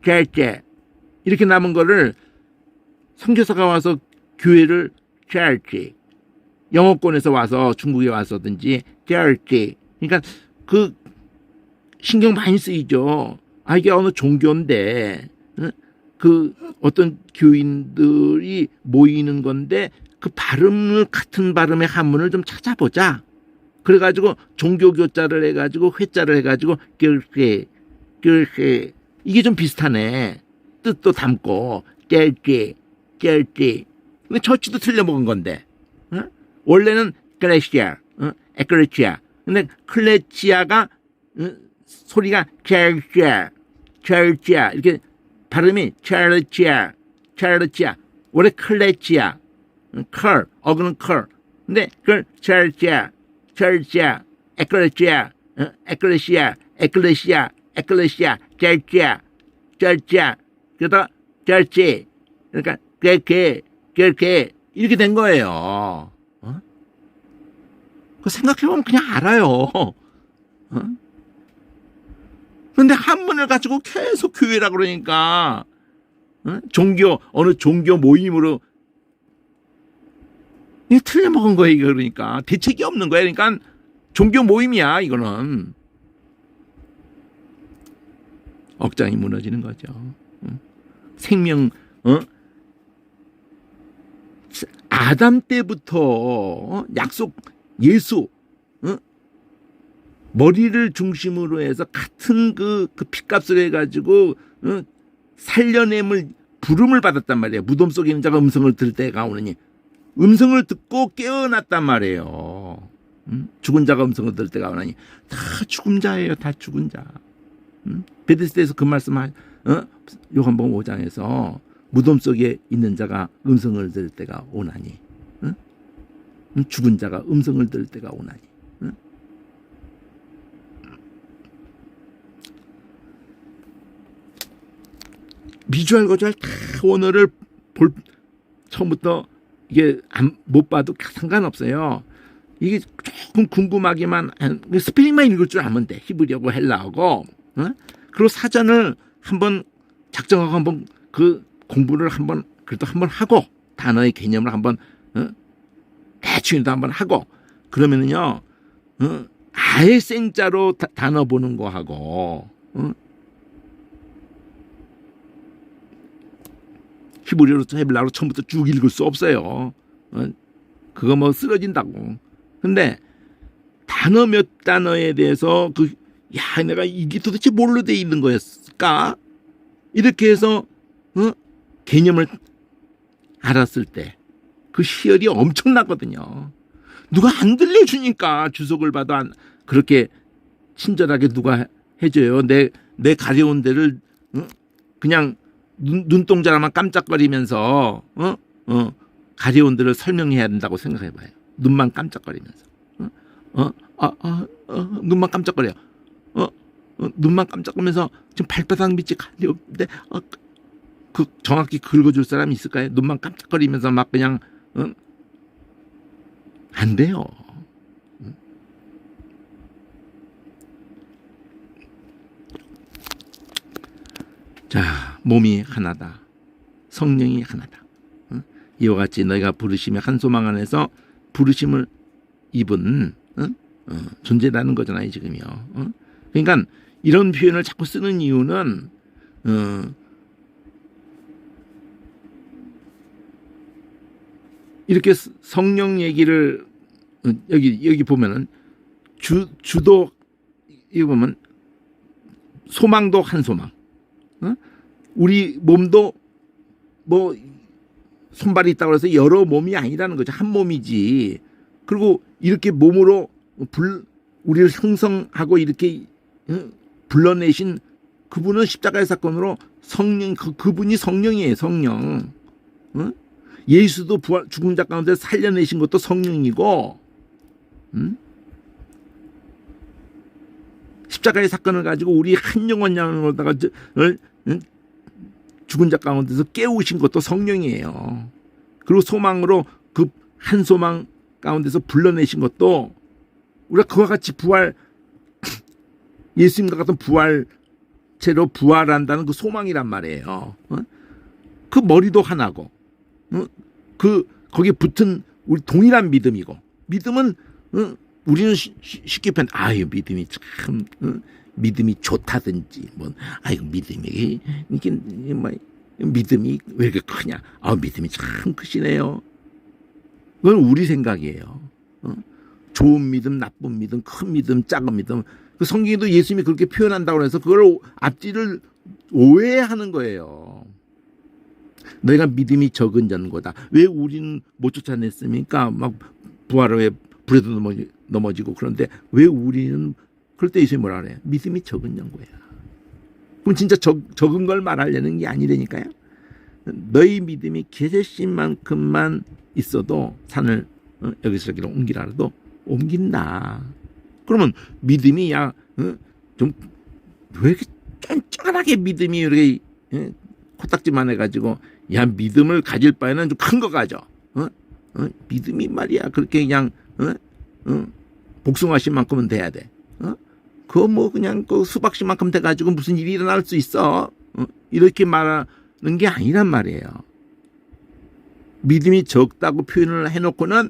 S1: 짤제 이렇게 남은 거를 선교사가 와서 교회를 짤지 영어권에서 와서 중국에 와서든지 짤지 그러니까 그 신경 많이 쓰이죠. 이게 어느 종교인데 그 어떤 교인들이 모이는 건데 그 발음을 같은 발음의 한문을 좀 찾아보자. 그래가지고 종교교자를 해가지고 회자를 해가지고 그렇게 이게 좀 비슷하네. 뜻도 담고 짤지 근데 처치도 틀려먹은 건데 원래는 클레시아 에클레시아 근데 클레시아가 소리가 찰지아 이렇게 발음이 찰지아 원래 클레시아 컬 어그는 컬 근데 그걸 찰지아 에클레시아 찰지아 그러다가 찰지 그러니까 그렇게 이렇게 된 거예요. 그 생각해보면 그냥 알아요. 그런데 한문을 가지고 계속 교회라고 그러니까 어느 종교 모임으로 이게 틀려먹은 거예요. 이거 그러니까 대책이 없는 거예요. 그러니까 종교 모임이야 이거는. 억장이 무너지는 거죠. 생명 아담 때부터 약속 예수 머리를 중심으로 해서 같은 그 핏값을 해가지고 살려냄을 부름을 받았단 말이에요. 무덤 속에 있는 자가 음성을 들을 때가 오느니 음성을 듣고 깨어났단 말이에요. 죽은 자가 음성을 들을 때가 오느니 다 죽은 자예요. 다 죽은 자. 베데스다에서 그 말씀할 요한복음 5장에서 무덤 속에 있는 자가 음성을 들을 때가 오나니 죽은 자가 음성을 들을 때가 오나니 미주알 거주알 다 원어를 처음부터 이게 못 봐도 상관없어요. 이게 조금 궁금하기만 스페인만 읽을 줄 아면 돼. 히브리어고 헬라어고 그리고 사전을 한번 작정하고 한번 그 공부를 그래도 한번 하고 단어의 개념을 한번 대충이라도 한번 하고 그러면은요 아예 생자로 단어 보는 거 하고 히브리어로 헤블라어로 처음부터 쭉 읽을 수 없어요. 그거 뭐 쓰러진다고. 근데 단어 몇 단어에 대해서 내가 이게 도대체 뭘로 돼 있는 거였을까? 이렇게 해서 개념을 알았을 때 그 희열이 엄청나거든요. 누가 안 들려주니까 주석을 봐도 그렇게 친절하게 누가 해줘요. 내 가려운 데를 그냥 눈동자라만 깜짝거리면서 가려운 데를 설명해야 된다고 생각해봐요. 눈만 깜짝거리면서 눈만 깜짝거려. 눈만 깜짝거리면서 지금 발바닥 밑이 가리 없는데 그 정확히 긁어줄 사람이 있을까요? 눈만 깜짝거리면서 막 그냥 안 돼요. 자, 몸이 하나다. 성령이 하나다. 이와 같이 너희가 부르심의 한 소망 안에서 부르심을 입은 존재라는 거잖아요, 지금요. 그러니까 이런 표현을 자꾸 쓰는 이유는 이렇게 성령 얘기를 여기 보면은 주도 여기 보면 소망도 한 소망. 우리 몸도 뭐 손발이 있다고 해서 여러 몸이 아니라는 거죠. 한 몸이지. 그리고 이렇게 몸으로 우리를 형성하고 이렇게 불러내신 그분은 십자가의 사건으로 성령, 그분이 성령이에요. 성령. 예수도 죽은 자 가운데 살려내신 것도 성령이고, 십자가의 사건을 가지고 우리 한 영혼 양으로다가 죽은 자 가운데서 깨우신 것도 성령이에요. 그리고 소망으로 그 한 소망 가운데서 불러내신 것도 우리가 그와 같이 예수님과 같은 부활체로 부활한다는 그 소망이란 말이에요. 그 머리도 하나고, 거기에 붙은 우리 동일한 믿음이고, 믿음은 우리는 쉽게 믿음이 참 믿음이 좋다든지 믿음이 이게 믿음이 왜 이렇게 크냐? 믿음이 참 크시네요. 그건 우리 생각이에요. 좋은 믿음, 나쁜 믿음, 큰 믿음, 작은 믿음. 그 성경에도 예수님이 그렇게 표현한다고 해서 그걸 앞뒤를 오해하는 거예요. 너희가 믿음이 적은 자인거다. 왜 우리는 못 쫓아냈습니까? 막 부활에 불에도 넘어지고 그런데 왜 우리는 그럴 때 예수님이 뭐라 그래요? 믿음이 적은 자인 거야. 그럼 진짜 적은 걸 말하려는 게 아니라니까요. 너희 믿음이 개새씨만큼만 있어도 산을 여기서 저기로 옮기라 해도 옮긴다. 그러면 믿음이 좀 왜 이렇게 쫀쫀하게 믿음이 이렇게 코딱지만 해가지고 믿음을 가질 바에는 좀 큰 거 가져. 믿음이 말이야 그렇게 그냥 복숭아씨만큼은 돼야 돼. 그거 뭐 그냥 그 수박씨만큼 돼가지고 무슨 일이 일어날 수 있어. 이렇게 말하는 게 아니란 말이에요. 믿음이 적다고 표현을 해놓고는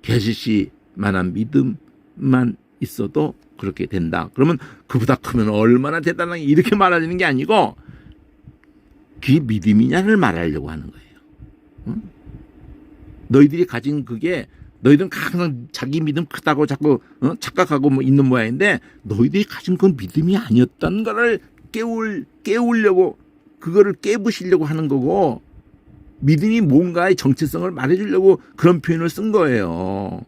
S1: 개시씨만한 믿음만 있어도 그렇게 된다. 그러면 그보다 크면 얼마나 대단하게 이렇게 말하는 게 아니고 그게 믿음이냐를 말하려고 하는 거예요. 너희들이 가진 그게 너희들은 항상 자기 믿음 크다고 자꾸 착각하고 뭐 있는 모양인데 너희들이 가진 건 믿음이 아니었다는 거를 깨우려고 그거를 깨부시려고 하는 거고 믿음이 뭔가의 정체성을 말해주려고 그런 표현을 쓴 거예요.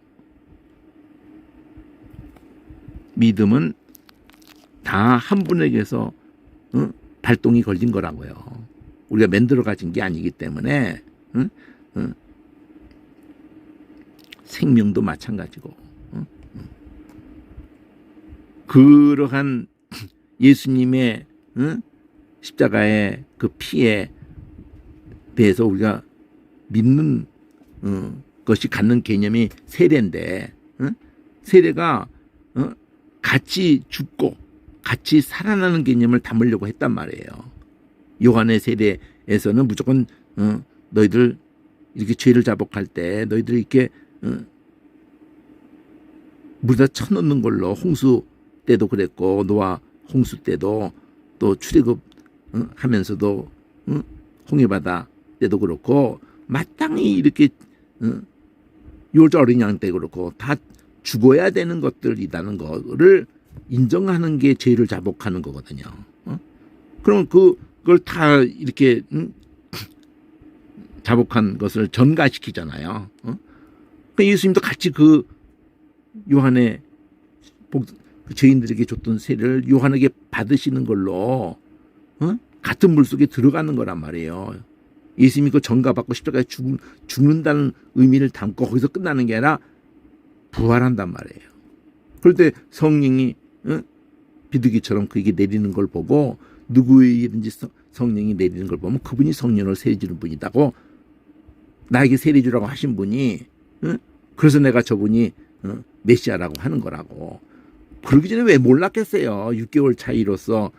S1: 믿음은 다 한 분에게서 발동이 걸린 거라고요. 우리가 만들어 가진 게 아니기 때문에 생명도 마찬가지고 그러한 예수님의 십자가의 그 피에 대해서 우리가 믿는 것이 갖는 개념이 세례인데 세례가 같이 죽고 같이 살아나는 개념을 담으려고 했단 말이에요. 요한의 세례에서는 무조건 너희들 이렇게 죄를 자복할 때 너희들 이렇게 물에다 쳐넣는 걸로 홍수 때도 그랬고 노아 홍수 때도 또 출애굽 하면서도 홍해바다 때도 그렇고 마땅히 이렇게 요자 어린 양 때 그렇고 다 죽어야 되는 것들이라는 거를 인정하는 게 죄를 자복하는 거거든요. 그럼 그걸 다 이렇게 자복한 것을 전가시키잖아요. 그러니까 예수님도 같이 그 요한의 그 죄인들에게 줬던 세례를 요한에게 받으시는 걸로 같은 물 속에 들어가는 거란 말이에요. 예수님이 그 전가받고 십자가에 죽는다는 의미를 담고 거기서 끝나는 게 아니라 부활한단 말이에요. 그럴 때 성령이 비둘기처럼 그게 내리는 걸 보고 누구에게든지 성령이 내리는 걸 보면 그분이 성령을 세례주는 분이다고 나에게 세례주라고 하신 분이 그래서 내가 저분이 메시아라고 하는 거라고. 그러기 전에 왜 몰랐겠어요. 6개월 차이로서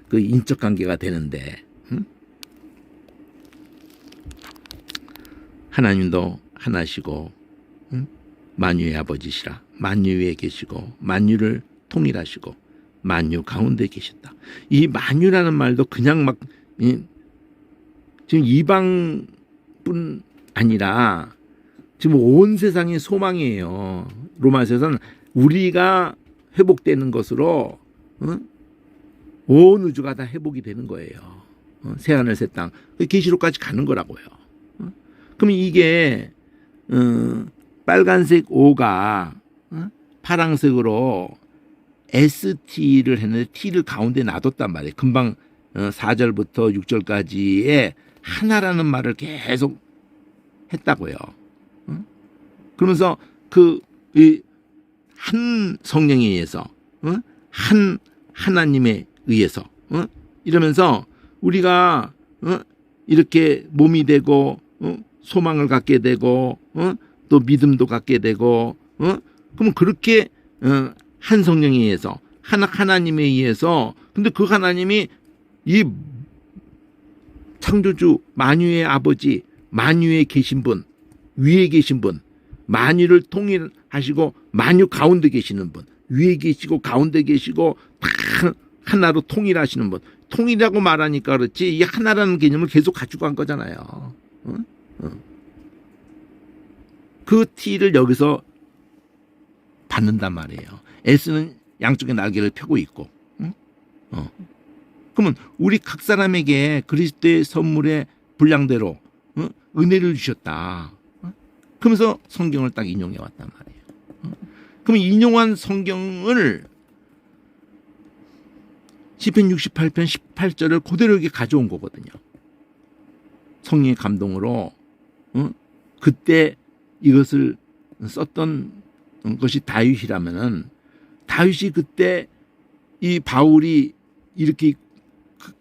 S1: 그 인적 관계가 되는데. 하나님도 하나시고 만유의 아버지시라. 만유 위에 계시고 만유를 통일하시고 만유 가운데 계셨다. 이 만유라는 말도 그냥 막 지금 이방뿐 아니라 지금 온 세상의 소망이에요. 로마서에서는 우리가 회복되는 것으로 온 우주가 다 회복이 되는 거예요. 새하늘 새 땅. 계시록까지 가는 거라고요. 그럼 이게 빨간색 O가 파랑색으로 ST를 했는데 T를 가운데 놔뒀단 말이에요. 금방 4절부터 6절까지의 하나라는 말을 계속 했다고요. 그러면서 그 한 성령에 의해서 한 하나님에 의해서 이러면서 우리가 이렇게 몸이 되고 소망을 갖게 되고 또 믿음도 갖게 되고 그러면 그렇게 한 성령에 의해서 하나님에 의해서 근데 그 하나님이 이 창조주 만유의 아버지 만유에 계신 분 위에 계신 분 만유를 통일하시고 만유 가운데 계시는 분 위에 계시고 가운데 계시고 다 하나로 통일하시는 분 통일이라고 말하니까 그렇지 이 하나라는 개념을 계속 가지고 간 거잖아요. 그 T를 여기서 받는단 말이에요. S는 양쪽에 날개를 펴고 있고 그러면 우리 각 사람에게 그리스도의 선물의 분량대로 은혜를 주셨다. 그러면서 성경을 딱 인용해 왔단 말이에요. 그러면 인용한 성경을 시편 68편 18절을 그대로 이렇게 가져온 거거든요. 성령의 감동으로 그때 이것을 썼던 것이 다윗이라면은 다윗이 그때 이 바울이 이렇게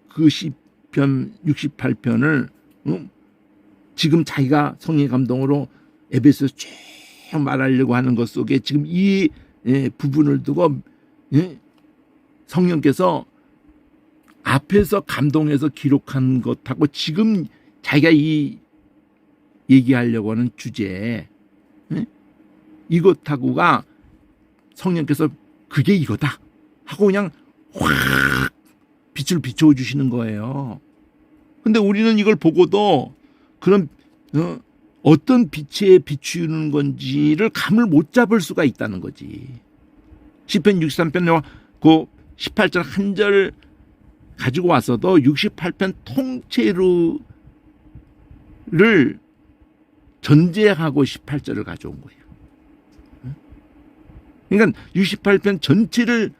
S1: 그 시편 68편을 지금 자기가 성령의 감동으로 에베소에서 쭉 말하려고 하는 것 속에 지금 이 부분을 두고 성령께서 앞에서 감동해서 기록한 것하고 지금 자기가 이 얘기하려고 하는 주제 이것하고가 성령께서 그게 이거다 하고 그냥 확 빛을 비춰 주시는 거예요. 근데 우리는 이걸 보고도 그런 어떤 빛에 비추는 건지를 감을 못 잡을 수가 있다는 거지. 시편 63편 그 18절 한 절 가지고 와서도 68편 통째로를 전제하고 18절을 가져온 거예요. 그러니까 68편 전체를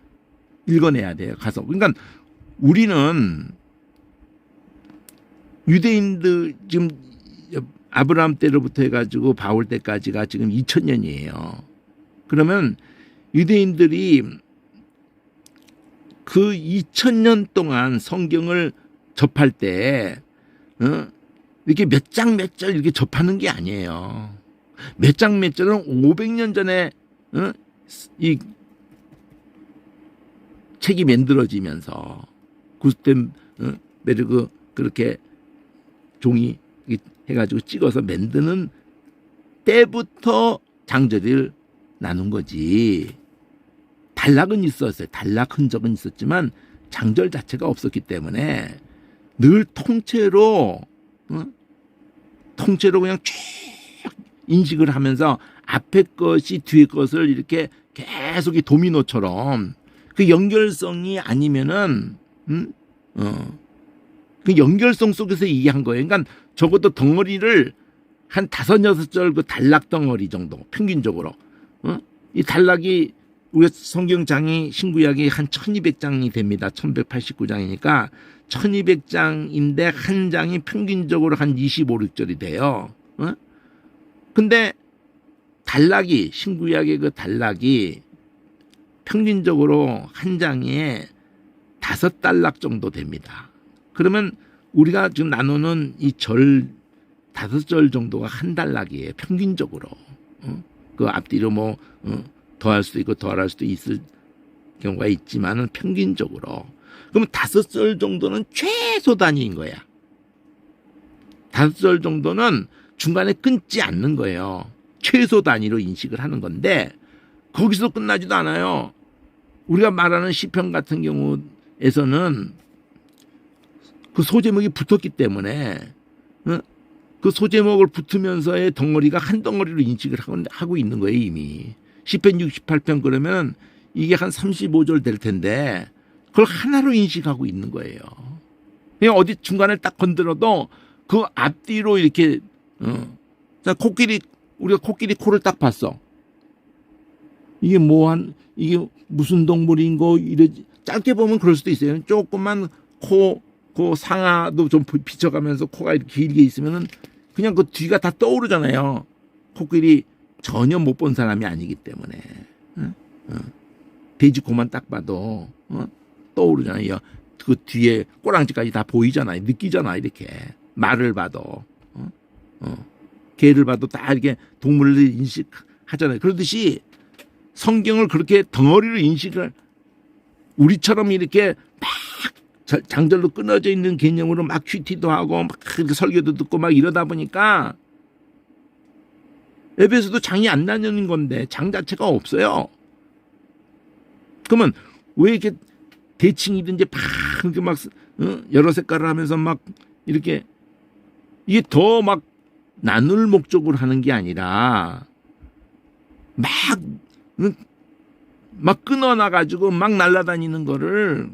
S1: 읽어내야 돼요. 가서. 그러니까 우리는 유대인들 지금 아브라함 때로부터 해가지고 바울 때까지가 지금 2000년이에요. 그러면 유대인들이 그 2000년 동안 성경을 접할 때 이렇게 몇 장 몇 절 이렇게 접하는 게 아니에요. 몇 장 몇 절은 500년 전에 이 책이 만들어지면서 구스텐베르그 그렇게 종이 해가지고 찍어서 만드는 때부터 장절을 나눈 거지. 단락은 있었어요. 단락 흔적은 있었지만 장절 자체가 없었기 때문에 늘 통째로 그냥 쭉 인식을 하면서 앞에 것이 뒤에 것을 이렇게 계속 도미노처럼 그 연결성이 아니면은 그 연결성 속에서 이해한 거예요. 그러니까 적어도 덩어리를 한 5, 6절 그 단락 덩어리 정도 평균적으로 이 단락이 우리 성경장이 신구약이 한 1200장이 됩니다. 1189장이니까 1200장인데 한 장이 평균적으로 한 25, 6절이 돼요. 근데 단락이 신구약의 그 단락이 평균적으로 한 장에 5달락 정도 됩니다. 그러면 우리가 지금 나누는 이 절 5절 정도가 한 달락이에요. 평균적으로. 그 앞뒤로 뭐 더할 수도 있고 덜할 수도 있을 경우가 있지만은 평균적으로. 그럼 5절 정도는 최소 단위인 거야. 5절 정도는 중간에 끊지 않는 거예요. 최소 단위로 인식을 하는 건데 거기서 끝나지도 않아요. 우리가 말하는 시편 같은 경우에서는 그 소제목이 붙었기 때문에 그 소제목을 붙으면서의 덩어리가 한 덩어리로 인식을 하고 있는 거예요. 이미. 시편 68편 그러면 이게 한 35절 될 텐데 그걸 하나로 인식하고 있는 거예요. 그냥 어디 중간에 딱 건드려도 그 앞뒤로 이렇게 자, 우리가 코끼리 코를 딱 봤어. 이게 이게 무슨 동물인고 이러지. 짧게 보면 그럴 수도 있어요. 조금만 그 상하도 좀 비춰가면서 코가 이렇게 길게 있으면은 그냥 그 뒤가 다 떠오르잖아요. 코끼리 전혀 못 본 사람이 아니기 때문에. 돼지 코만 딱 봐도 떠오르잖아요. 그 뒤에 꼬랑지까지 다 보이잖아요. 느끼잖아 이렇게. 말을 봐도. 개를 봐도 다 이렇게 동물을 인식하잖아요. 그러듯이 성경을 그렇게 덩어리로 인식을 우리처럼 이렇게 막 장절로 끊어져 있는 개념으로 막 큐티도 하고 막 설교도 듣고 막 이러다 보니까 에베소도 장이 안 나뉘는 건데 장 자체가 없어요. 그러면 왜 이렇게 대칭이든지 막 여러 색깔을 하면서 막 이렇게 이게 더 막 나눌 목적으로 하는 게 아니라 막 끊어놔가지고 막 날아다니는 거를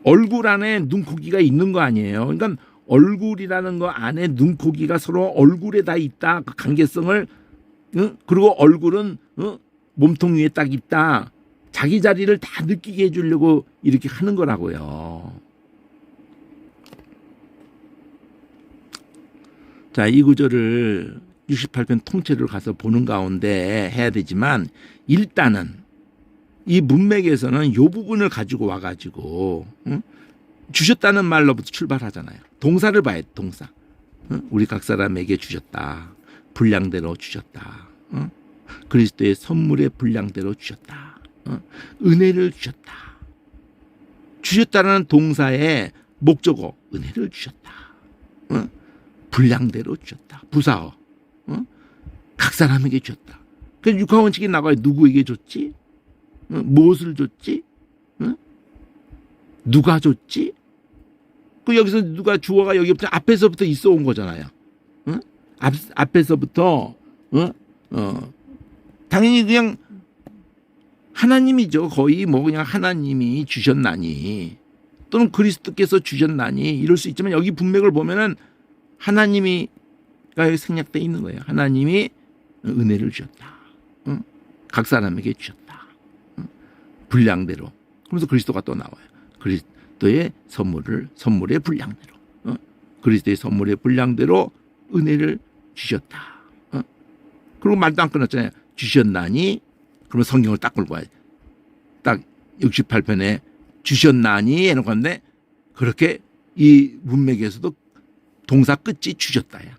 S1: 얼굴 안에 눈코기가 있는 거 아니에요. 그러니까 얼굴이라는 거 안에 눈코기가 서로 얼굴에 다 있다. 그 관계성을 그리고 얼굴은 몸통 위에 딱 있다. 자기 자리를 다 느끼게 해주려고 이렇게 하는 거라고요. 자, 이 구절을 68편 통째를 가서 보는 가운데 해야 되지만 일단은 이 문맥에서는 이 부분을 가지고 와가지고 주셨다는 말로부터 출발하잖아요. 동사를 봐야 돼. 동사. 우리 각 사람에게 주셨다. 분량대로 주셨다. 그리스도의 선물의 분량대로 주셨다. 은혜를 주셨다. 주셨다는 동사의 목적어 은혜를 주셨다. 분량대로 주셨다. 부사어 각 사람에게 주셨다. 그래서 육하원칙이 나가요. 누구에게 줬지? 무엇을 줬지? 누가 줬지? 그 여기서 누가 주어가 여기부터 앞에서부터 있어 온 거잖아요. 앞에서부터 당연히 그냥 하나님이죠. 거의 뭐 그냥 하나님이 주셨나니 또는 그리스도께서 주셨나니 이럴 수 있지만 여기 분맥을 보면은 하나님이가 생략되어 있는 거예요. 하나님이 은혜를 주셨다. 각 사람에게 주셨다. 분량대로. 그러면서 그리스도가 또 나와요. 그리스도의 선물의 분량대로. 그리스도의 선물의 분량대로 은혜를 주셨다. 그리고 말도 안 끊었잖아요. 주셨나니 그러면 성경을 딱 끌고 와야 돼. 딱 68편에 주셨나니 해놓은 건데 그렇게 이 문맥에서도 동사 끝이 주셨다야.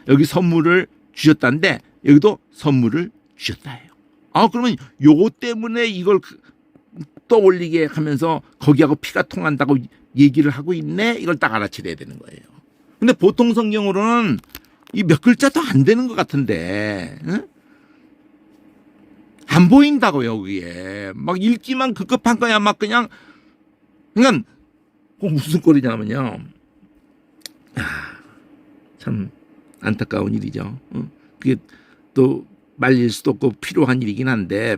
S1: 여기 선물을 주셨다는데 여기도 선물을 주셨다예요. 그러면 요거 때문에 이걸 떠올리게 하면서 거기하고 피가 통한다고 얘기를 하고 있네. 이걸 딱 알아채려야 되는 거예요. 근데 보통 성경으로는 이 몇 글자도 안 되는 것 같은데 안 보인다고요. 여기에 막 읽기만 급급한 거야. 막 그냥 무슨 꼴이냐면요. 참 안타까운 일이죠. 그게 또 말릴 수도 없고 필요한 일이긴 한데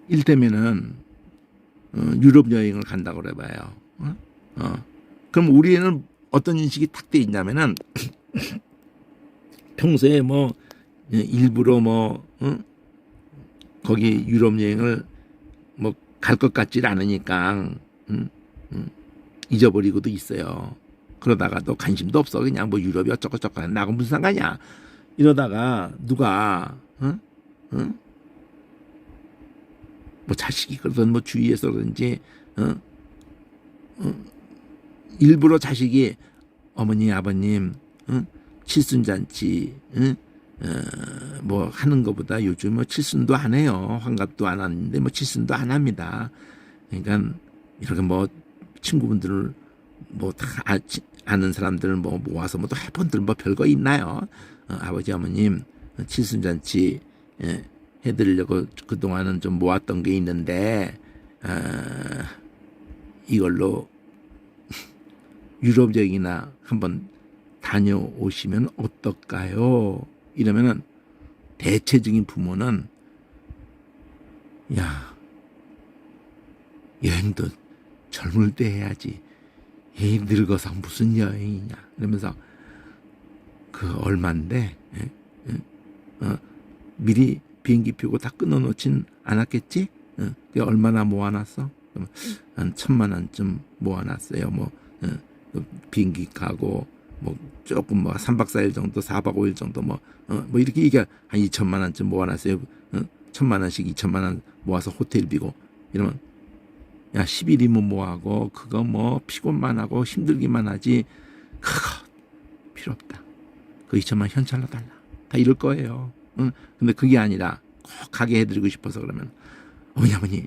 S1: 일테면은 유럽 여행을 간다고 그래봐요. 그럼 우리는 어떤 인식이 탁 돼 있냐면은 평소에 뭐 일부러 거기 유럽 여행을 뭐 갈 것 같지 않으니까 잊어버리고도 있어요. 그러다가도 관심도 없어. 그냥 뭐 유럽이 어쩌고저쩌고 나하고 무슨 상관이야. 이러다가 누가 뭐 자식이 그러든 뭐 주위에서 그런지 일부러 자식이 어머니 아버님 칠순잔치 뭐 하는 것보다 요즘 뭐 칠순도 안 해요. 환갑도 안 하는데 뭐 칠순도 안 합니다. 그러니까 이렇게 뭐 친구분들을 뭐 다 아는 사람들 뭐 모아서 뭐 또 해본들 뭐 별거 있나요? 아버지 어머님 칠순잔치 해드리려고 그동안은 좀 모았던 게 있는데 이걸로 유럽 여행이나 한번 다녀오시면 어떨까요? 이러면은 대체적인 부모는 야 여행도 젊을 때 해야지 이 늙어서 무슨 여행이냐 이러면서 그 얼만데 미리 비행기 표고 다 끊어놓진 않았겠지? 그게 얼마나 모아놨어? 한 1,000만 원쯤 모아놨어요. 뭐 비행기 가고 뭐 조금 뭐 3박 4일 정도 4박 5일 정도 뭐 이렇게 이게 한 2천만 원쯤 모아놨어요. 1,000만 원씩 2천만 원 모아서 호텔비고 이러면 야 10일이면 뭐하고 그거 뭐 피곤만 하고 힘들기만 하지 그거 필요 없다. 그 2천만 원 현찰로 달라. 다 이럴 거예요. 근데 그게 아니라 꼭 가게 해드리고 싶어서 그러면 어머니 아버니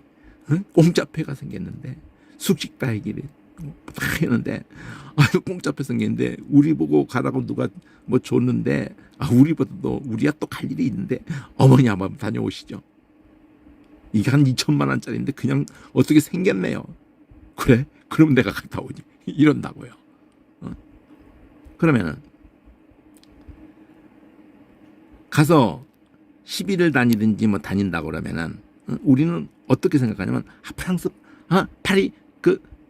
S1: 공짜표가 생겼는데 숙식 다이기를 다 했는데 아유 공짜표 생겼는데 우리 보고 가라고 누가 뭐 줬는데 우리보다도 우리야 또 갈 일이 있는데 어머니 한번 다녀오시죠. 이게 한 2천만 원짜리인데 그냥 어떻게 생겼네요. 그래? 그럼 내가 갔다 오지. 이런다고요. 그러면은 가서 10일을 다니든지 뭐 다닌다고 그러면은 우리는 어떻게 생각하냐면 프랑스 파리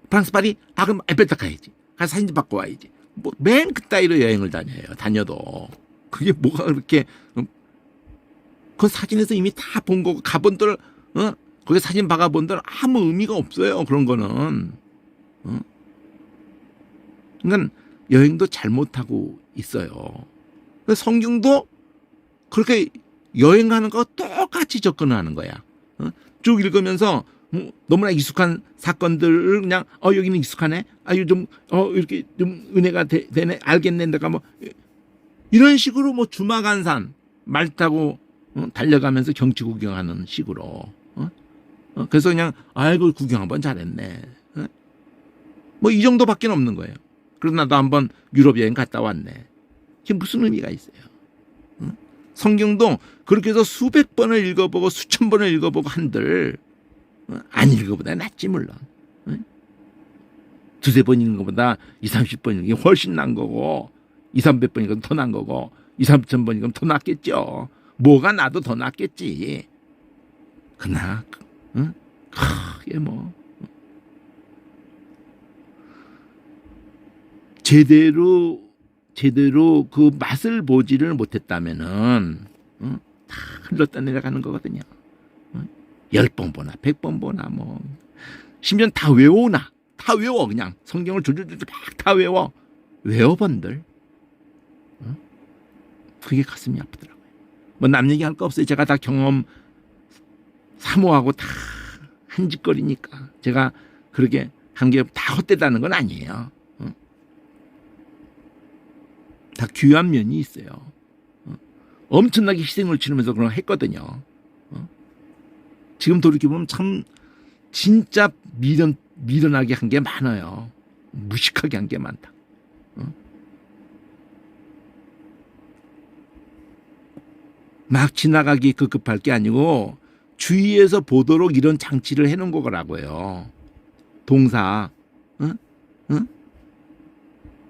S1: 프랑스 파리 그럼 에펠탑 가야지. 가서 사진 좀 받고 와야지. 뭐 맨 그따위로 여행을 다녀도 그게 뭐가 그렇게 그 사진에서 이미 다 본 거고 가본들 거기 사진 박아본들 아무 의미가 없어요. 그런 거는 그러니까 여행도 잘못하고 있어요. 성경도 그렇게 여행하는 거 똑같이 접근하는 거야. 쭉 읽으면서 너무나 익숙한 사건들을 그냥 여기는 익숙하네. 좀 이렇게 좀 은혜가 되네. 알겠네. 내가 뭐 이런 식으로 뭐 주마간산 말 타고 달려가면서 경치 구경하는 식으로. 그래서 그냥 아이고 구경 한번 잘했네. 뭐 이 정도밖에 없는 거예요. 그러나 나도 한번 유럽 여행 갔다 왔네. 이게 무슨 의미가 있어요? 성경도 그렇게 해서 수백 번을 읽어보고 수천 번을 읽어보고 한들 안 읽어보다 낫지 물론. 두세 번 읽는 것보다 20-30번 읽는 게 훨씬 난 거고 200-300번 읽으면 더 난 거고 2-3천 번 읽으면 더 낫겠죠. 뭐가 나도 더 낫겠지. 그러나 그게 뭐 제대로 그 맛을 보지를 못했다면은 다 흘렀다 내려가는 거거든요. 10번 보나 100번 보나 뭐 심지어 다 외우나 다 외워. 그냥 성경을 줄줄줄 막 다 외워본들 그게 가슴이 아프더라고요. 뭐 남 얘기할 거 없어요. 제가 다 경험 사모하고 다 한짓거리니까 제가 그렇게 한 게 다 헛되다는 건 아니에요. 다 귀한 면이 있어요. 엄청나게 희생을 치르면서 그런 거 했거든요. 지금 돌이켜보면 참 진짜 미련하게 한 게 많아요. 무식하게 한 게 많다. 막 지나가기 급급할 게 아니고 주위에서 보도록 이런 장치를 해놓은 거라고요. 동사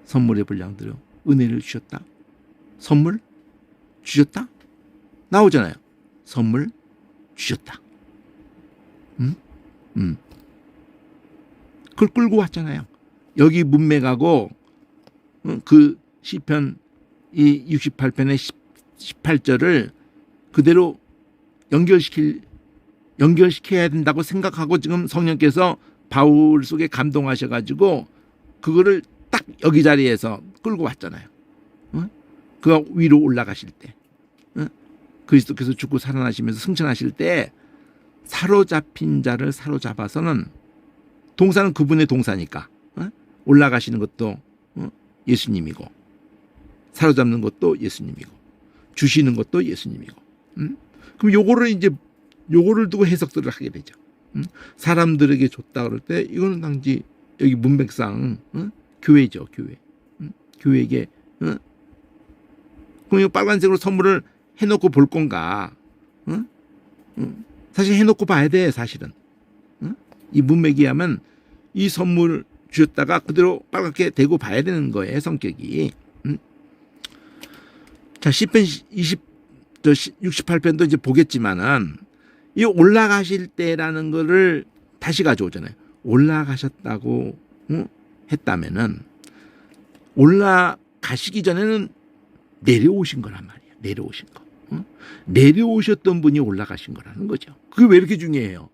S1: 선물의 분량대로 은혜를 주셨다. 선물 주셨다. 나오잖아요. 선물 주셨다. 그걸 끌고 왔잖아요. 여기 문맥하고 그 시편 이 68편의 18절을 그대로 연결시켜야 된다고 생각하고 지금 성령께서 바울 속에 감동하셔가지고 그거를 딱 여기 자리에서 끌고 왔잖아요. 그가 위로 올라가실 때, 그리스도께서 죽고 살아나시면서 승천하실 때 사로잡힌 자를 사로잡아서는, 동사는 그분의 동사니까 올라가시는 것도 예수님이고, 사로잡는 것도 예수님이고, 주시는 것도 예수님이고. 그럼 요거를 두고 해석들을 하게 되죠. 사람들에게 줬다 그럴 때 이거는 당시 여기 문맥상 교회죠, 교회. 교회에게. 그럼 이 빨간색으로 선물을 해놓고 볼 건가? 사실 해놓고 봐야 돼, 사실은. 이 문맥이 하면 이 선물 주셨다가 그대로 빨갛게 대고 봐야 되는 거예요, 성격이. 자, 10편 68편도 이제 보겠지만은, 이 올라가실 때라는 거를 다시 가져오잖아요. 올라가셨다고 했다면은, 올라가시기 전에는 내려오신 거란 말이에요. 내려오신 거. 내려오셨던 분이 올라가신 거라는 거죠. 그게 왜 이렇게 중요해요?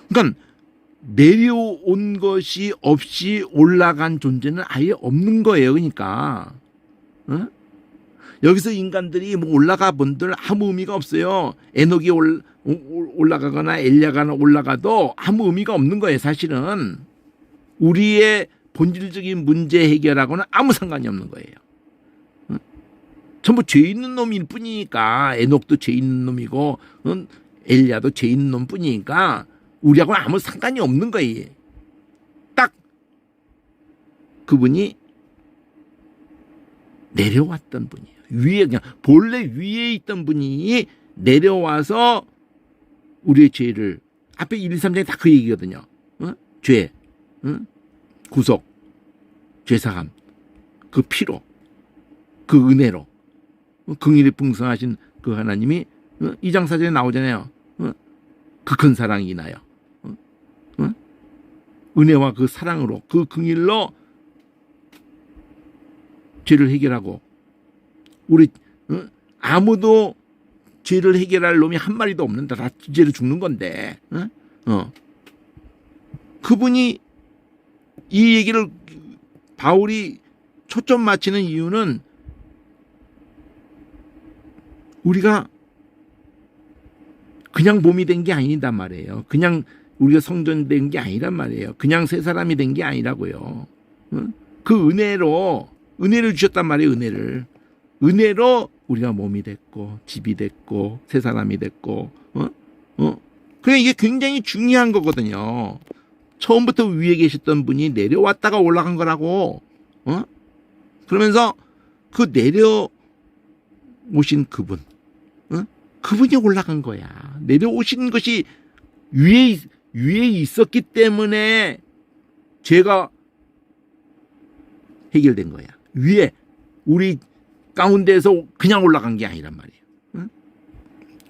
S1: 그러니까 내려온 것이 없이 올라간 존재는 아예 없는 거예요. 그러니까 여기서 인간들이 뭐 올라가 본들 아무 의미가 없어요. 에녹이 올라가거나 엘리야가 올라가도 아무 의미가 없는 거예요. 사실은 우리의 본질적인 문제 해결하고는 아무 상관이 없는 거예요. 전부 죄 있는 놈일 뿐이니까, 에녹도 죄 있는 놈이고 엘리야도 죄 있는 놈 뿐이니까 우리하고는 아무 상관이 없는 거예요. 딱 그분이 내려왔던 분이에요. 위에, 그냥 본래 위에 있던 분이 내려와서 우리의 죄를, 앞에 1, 2, 3장에 다 그 얘기거든요. 죄, 구속, 죄사함, 그 피로, 그 은혜로, 긍휼이 풍성하신 그 하나님이 2장 4절에 나오잖아요. 그 큰 사랑이 인하여 은혜와 그 사랑으로, 그 긍휼로 죄를 해결하고, 우리 아무도 죄를 해결할 놈이 한 마리도 없는데 다 죄로 죽는 건데, 그분이, 이 얘기를 바울이 초점 맞추는 이유는 우리가 그냥 몸이 된 게 아니단 말이에요. 그냥 우리가 성전된 게 아니란 말이에요. 그냥 새 사람이 된 게 아니라고요. 그 은혜를 주셨단 말이에요. 은혜로 우리가 몸이 됐고, 집이 됐고, 새 사람이 됐고, 그러니까 이게 굉장히 중요한 거거든요. 처음부터 위에 계셨던 분이 내려왔다가 올라간 거라고. 그러면서 그 내려오신 그분, 그분이 올라간 거야. 내려오신 것이 위에 있었기 때문에 죄가 해결된 거야. 위에, 우리 가운데에서 그냥 올라간 게 아니란 말이에요.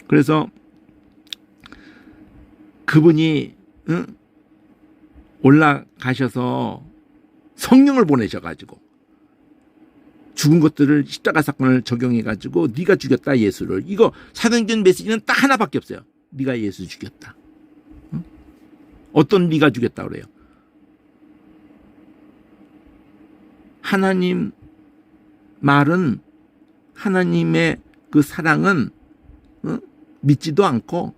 S1: 그래서 그분이 올라가셔서 성령을 보내셔가지고 죽은 것들을, 십자가 사건을 적용해가지고 네가 죽였다 예수를, 이거 사도행전 메시지는 딱 하나밖에 없어요. 네가 예수 죽였다. 어떤 네가 죽였다 그래요? 하나님 말은, 하나님의 그 사랑은 믿지도 않고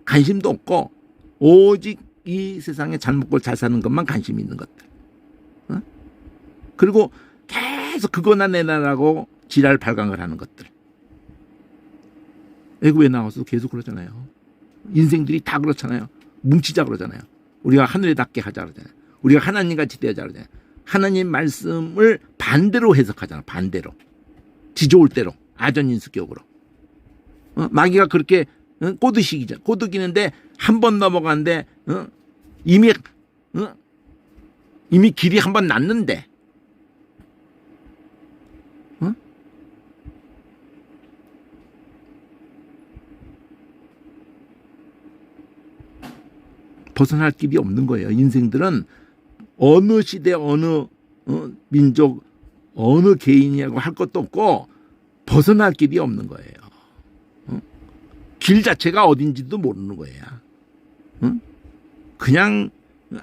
S1: 관심도 없고 오직 이 세상에 잘 먹고 잘 사는 것만 관심 있는 것들. 그리고 계속 그거나 내놔라고 지랄 발광을 하는 것들. 애굽에 나와서 계속 그러잖아요. 인생들이 다 그렇잖아요. 뭉치자 그러잖아요. 우리가 하늘에 닿게 하자 그러잖아요. 우리가 하나님같이 되자 그러잖아요. 하나님 말씀을 반대로 해석하잖아. 반대로. 지 좋을 대로. 아전인수격으로. 마귀가 그렇게 꼬드기는데 한 번 넘어가는데 이미 길이 한 번 났는데 벗어날 길이 없는 거예요. 인생들은 어느 시대, 어느 민족, 어느 개인이라고 할 것도 없고 벗어날 길이 없는 거예요. 길 자체가 어딘지도 모르는 거예요. 그냥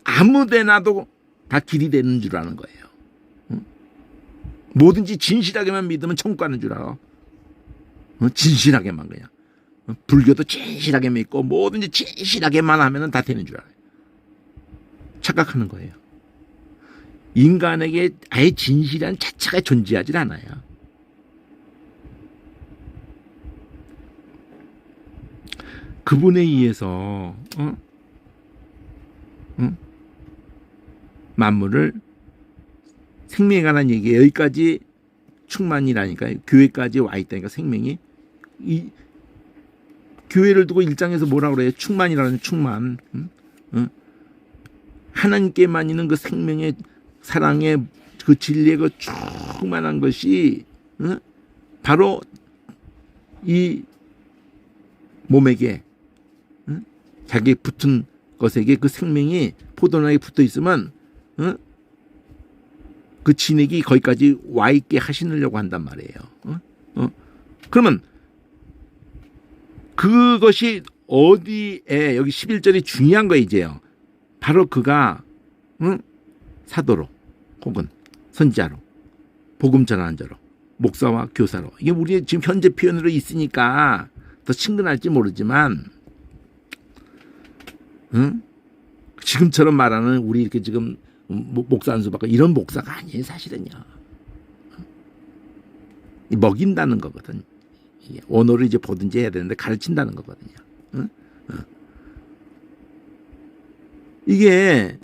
S1: 아무데나도 다 길이 되는 줄 아는 거예요. 뭐든지 진실하게만 믿으면 천국 가는 줄 알아. 진실하게만 그냥. 불교도 진실하게 믿고 뭐든지 진실하게만 하면 다 되는 줄 알아요. 착각하는 거예요. 인간에게 아예 진실한 자체가 존재하지 않아요. 그분에 의해서 만물을 생명에 관한 얘기 여기까지 충만이라니까 교회까지 와 있다니까 생명이 이 교회를 두고 1장에서 뭐라고 그래요? 충만이라는 충만. 하나님께만 있는 그 생명의 사랑의 그 진리의 그 충만한 것이 바로 이 몸에게 자기에 붙은 것에게 그 생명이 포도나무에 붙어 있으면 그 진액이 거기까지 와 있게 하시려고 한단 말이에요. 그러면 그것이 어디에 여기 11절이 중요한 거 이제요. 바로 그가 사도로 혹은 선지자로 복음 전하는 자로 목사와 교사로 이게 우리 지금 현재 표현으로 있으니까 더 친근할지 모르지만 지금처럼 말하는 우리 이렇게 지금 목사 안수 받고 이런 목사가 아니에요. 사실은요. 먹인다는 거거든. 언어를 이제 보든지 해야 되는데 가르친다는 거거든요. 이게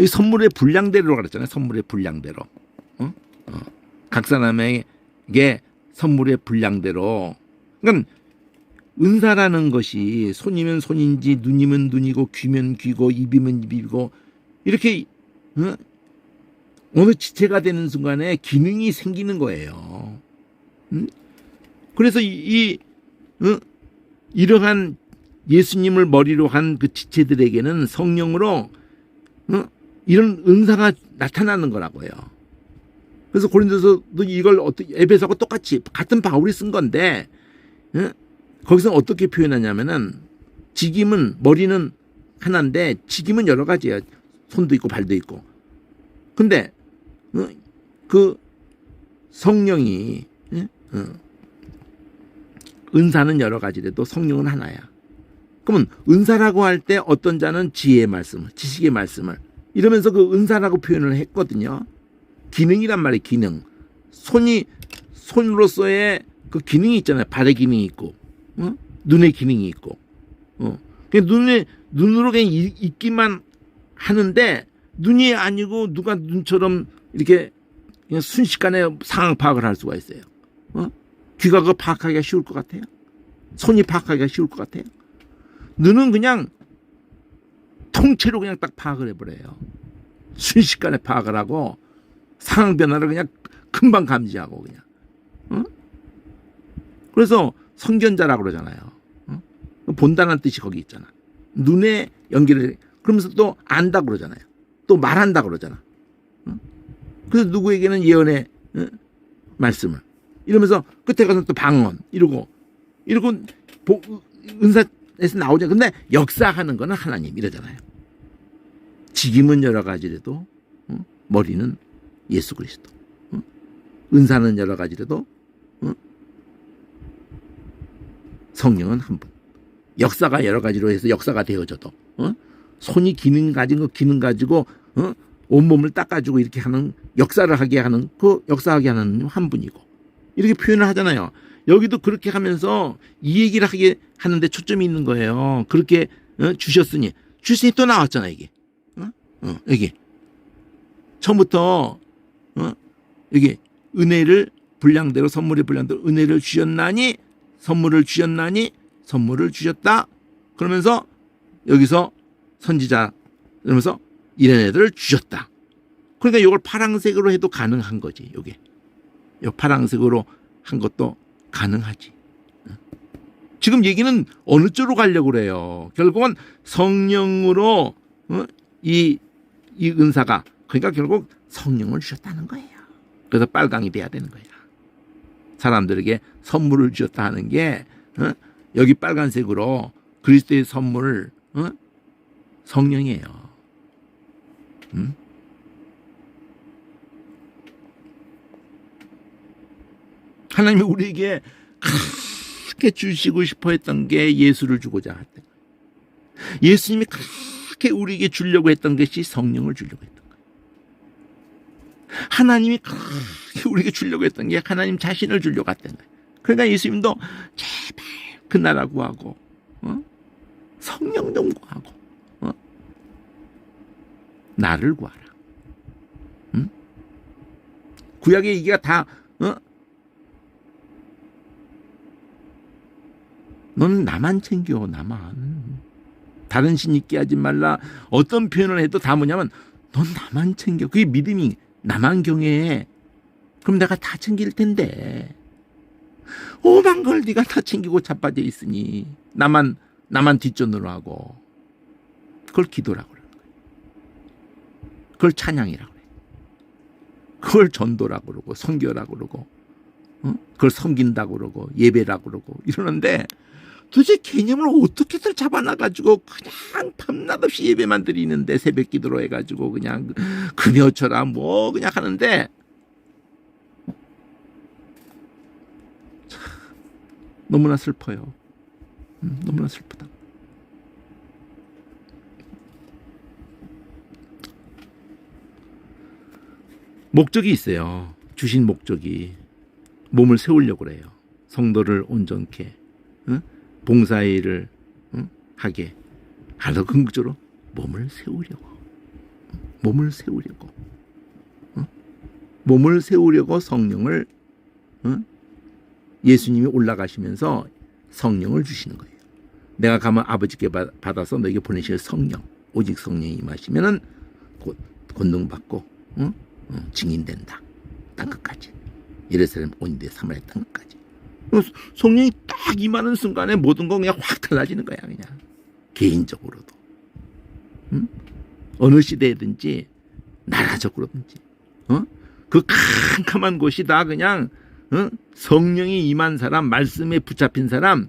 S1: 선물의 분량대로 그랬잖아요. 선물의 분량대로. 각 사람에게 선물의 분량대로. 그러니까 은사라는 것이 손이면 손인지 눈이면 눈이고 귀면 귀고 입이면 입이고 이렇게 어느 지체가 되는 순간에 기능이 생기는 거예요. 그래서 이러한 예수님을 머리로 한 그 지체들에게는 성령으로 이런 은사가 나타나는 거라고요. 그래서 고린도서도 이걸 어떻게 에베소하고 똑같이 같은 바울이 쓴 건데 거기서 어떻게 표현하냐면은 직임은 머리는 하나인데 직임은 여러 가지예요. 손도 있고 발도 있고. 근데 그 성령이 은사는 여러 가지라도 성령은 하나야. 그러면 은사라고 할 때 어떤 자는 지혜의 말씀을, 지식의 말씀을 이러면서 그 은사라고 표현을 했거든요. 기능이란 말이에요. 기능. 손으로서의 그 기능이 있잖아요. 발의 기능이 있고, 눈의 기능이 있고, 눈으로 그냥 있기만 하는데 눈이 아니고 누가 눈처럼 이렇게 그냥 순식간에 상황 파악을 할 수가 있어요. 귀가 그거 파악하기가 쉬울 것 같아요? 손이 파악하기가 쉬울 것 같아요? 눈은 그냥 통째로 그냥 딱 파악을 해버려요. 순식간에 파악을 하고 상황 변화를 그냥 금방 감지하고 그냥. 그래서 선견자라고 그러잖아요. 본다는 뜻이 거기 있잖아. 눈에 연기를 그러면서 또 안다고 그러잖아요. 또 말한다고 그러잖아. 그래서 누구에게는 예언의 말씀을 이러면서 끝에 가서 또 방언 이러고 은사에서 나오죠. 근데 역사하는 거는 하나님 이러잖아요. 직임은 여러 가지라도 머리는 예수 그리스도. 은사는 여러 가지라도 성령은 한 분. 역사가 여러 가지로 해서 역사가 되어져도 손이 기능 가진 거 기능 가지고 온몸을 닦아주고 이렇게 하는 역사를 하게 하는 그 역사하게 하는 한 분이고 이렇게 표현을 하잖아요. 여기도 그렇게 하면서 이 얘기를 하게 하는데 초점이 있는 거예요. 그렇게 주셨으니 또 나왔잖아 이게. 여기 처음부터 여기 은혜를 분량대로 선물의 분량대로 은혜를 주셨나니 선물을 주셨다. 그러면서 여기서 선지자 그러면서 이런 애들을 주셨다. 그러니까 이걸 파란색으로 해도 가능한 거지. 요게 요 파란색으로 한 것도 가능하지. 지금 얘기는 어느 쪽으로 가려고 그래요. 결국은 성령으로 이 은사가 그러니까 결국 성령을 주셨다는 거예요. 그래서 빨강이 돼야 되는 거야. 사람들에게 선물을 주셨다 하는 게 여기 빨간색으로 그리스도의 선물 성령이에요. 응? 하나님이 우리에게 그렇게 주시고 싶어 했던 게 예수를 주고자 했던 거예요. 예수님이 그렇게 우리에게 주려고 했던 것이 성령을 주려고 했던 거예요. 하나님이 그렇게 우리에게 주려고 했던 게 하나님 자신을 주려고 했던 거예요. 그러니까 예수님도 제발 그 나라 구하고 성령 좀 구하고 나를 구하라. 응? 구약의 얘기가 다 너는 나만 챙겨, 나만. 다른 신 있게 하지 말라. 어떤 표현을 해도 다 뭐냐면 넌 나만 챙겨. 그게 믿음이 나만 경외해. 그럼 내가 다 챙길 텐데. 오만 걸 네가 다 챙기고 자빠져 있으니 나만 뒷전으로 하고. 그걸 기도라고 그러는 거예요. 그걸 찬양이라고 그래요. 그걸 전도라고 그러고 선교라고 그러고 그걸 섬긴다고 그러고 예배라고 그러고 이러는데 도대체 개념을 어떻게들 잡아놔가지고 그냥 밤낮 없이 예배만 드리는데 새벽 기도로 해가지고 그냥 그녀처럼 뭐 그냥 하는데 너무나 슬퍼요. 너무나 슬프다. 목적이 있어요. 주신 목적이 몸을 세우려고 그래요. 성도를 온전케 봉사일을 하게 하도 궁극적으로 몸을 세우려고 몸을 세우려고 성령을 예수님이 올라가시면서 성령을 주시는 거예요. 내가 가면 아버지께 받아서 너에게 보내실 성령 오직 성령이 임하시면은 곧 권능받고 증인된다. 땅끝까지 예루살렘 온데 사마리아 땅끝까지 성령이 딱 임하는 순간에 모든 거 그냥 확 달라지는 거야. 그냥 개인적으로도 어느 시대든지 나라적으로든지 그 캄캄한 곳이 다 그냥 성령이 임한 사람 말씀에 붙잡힌 사람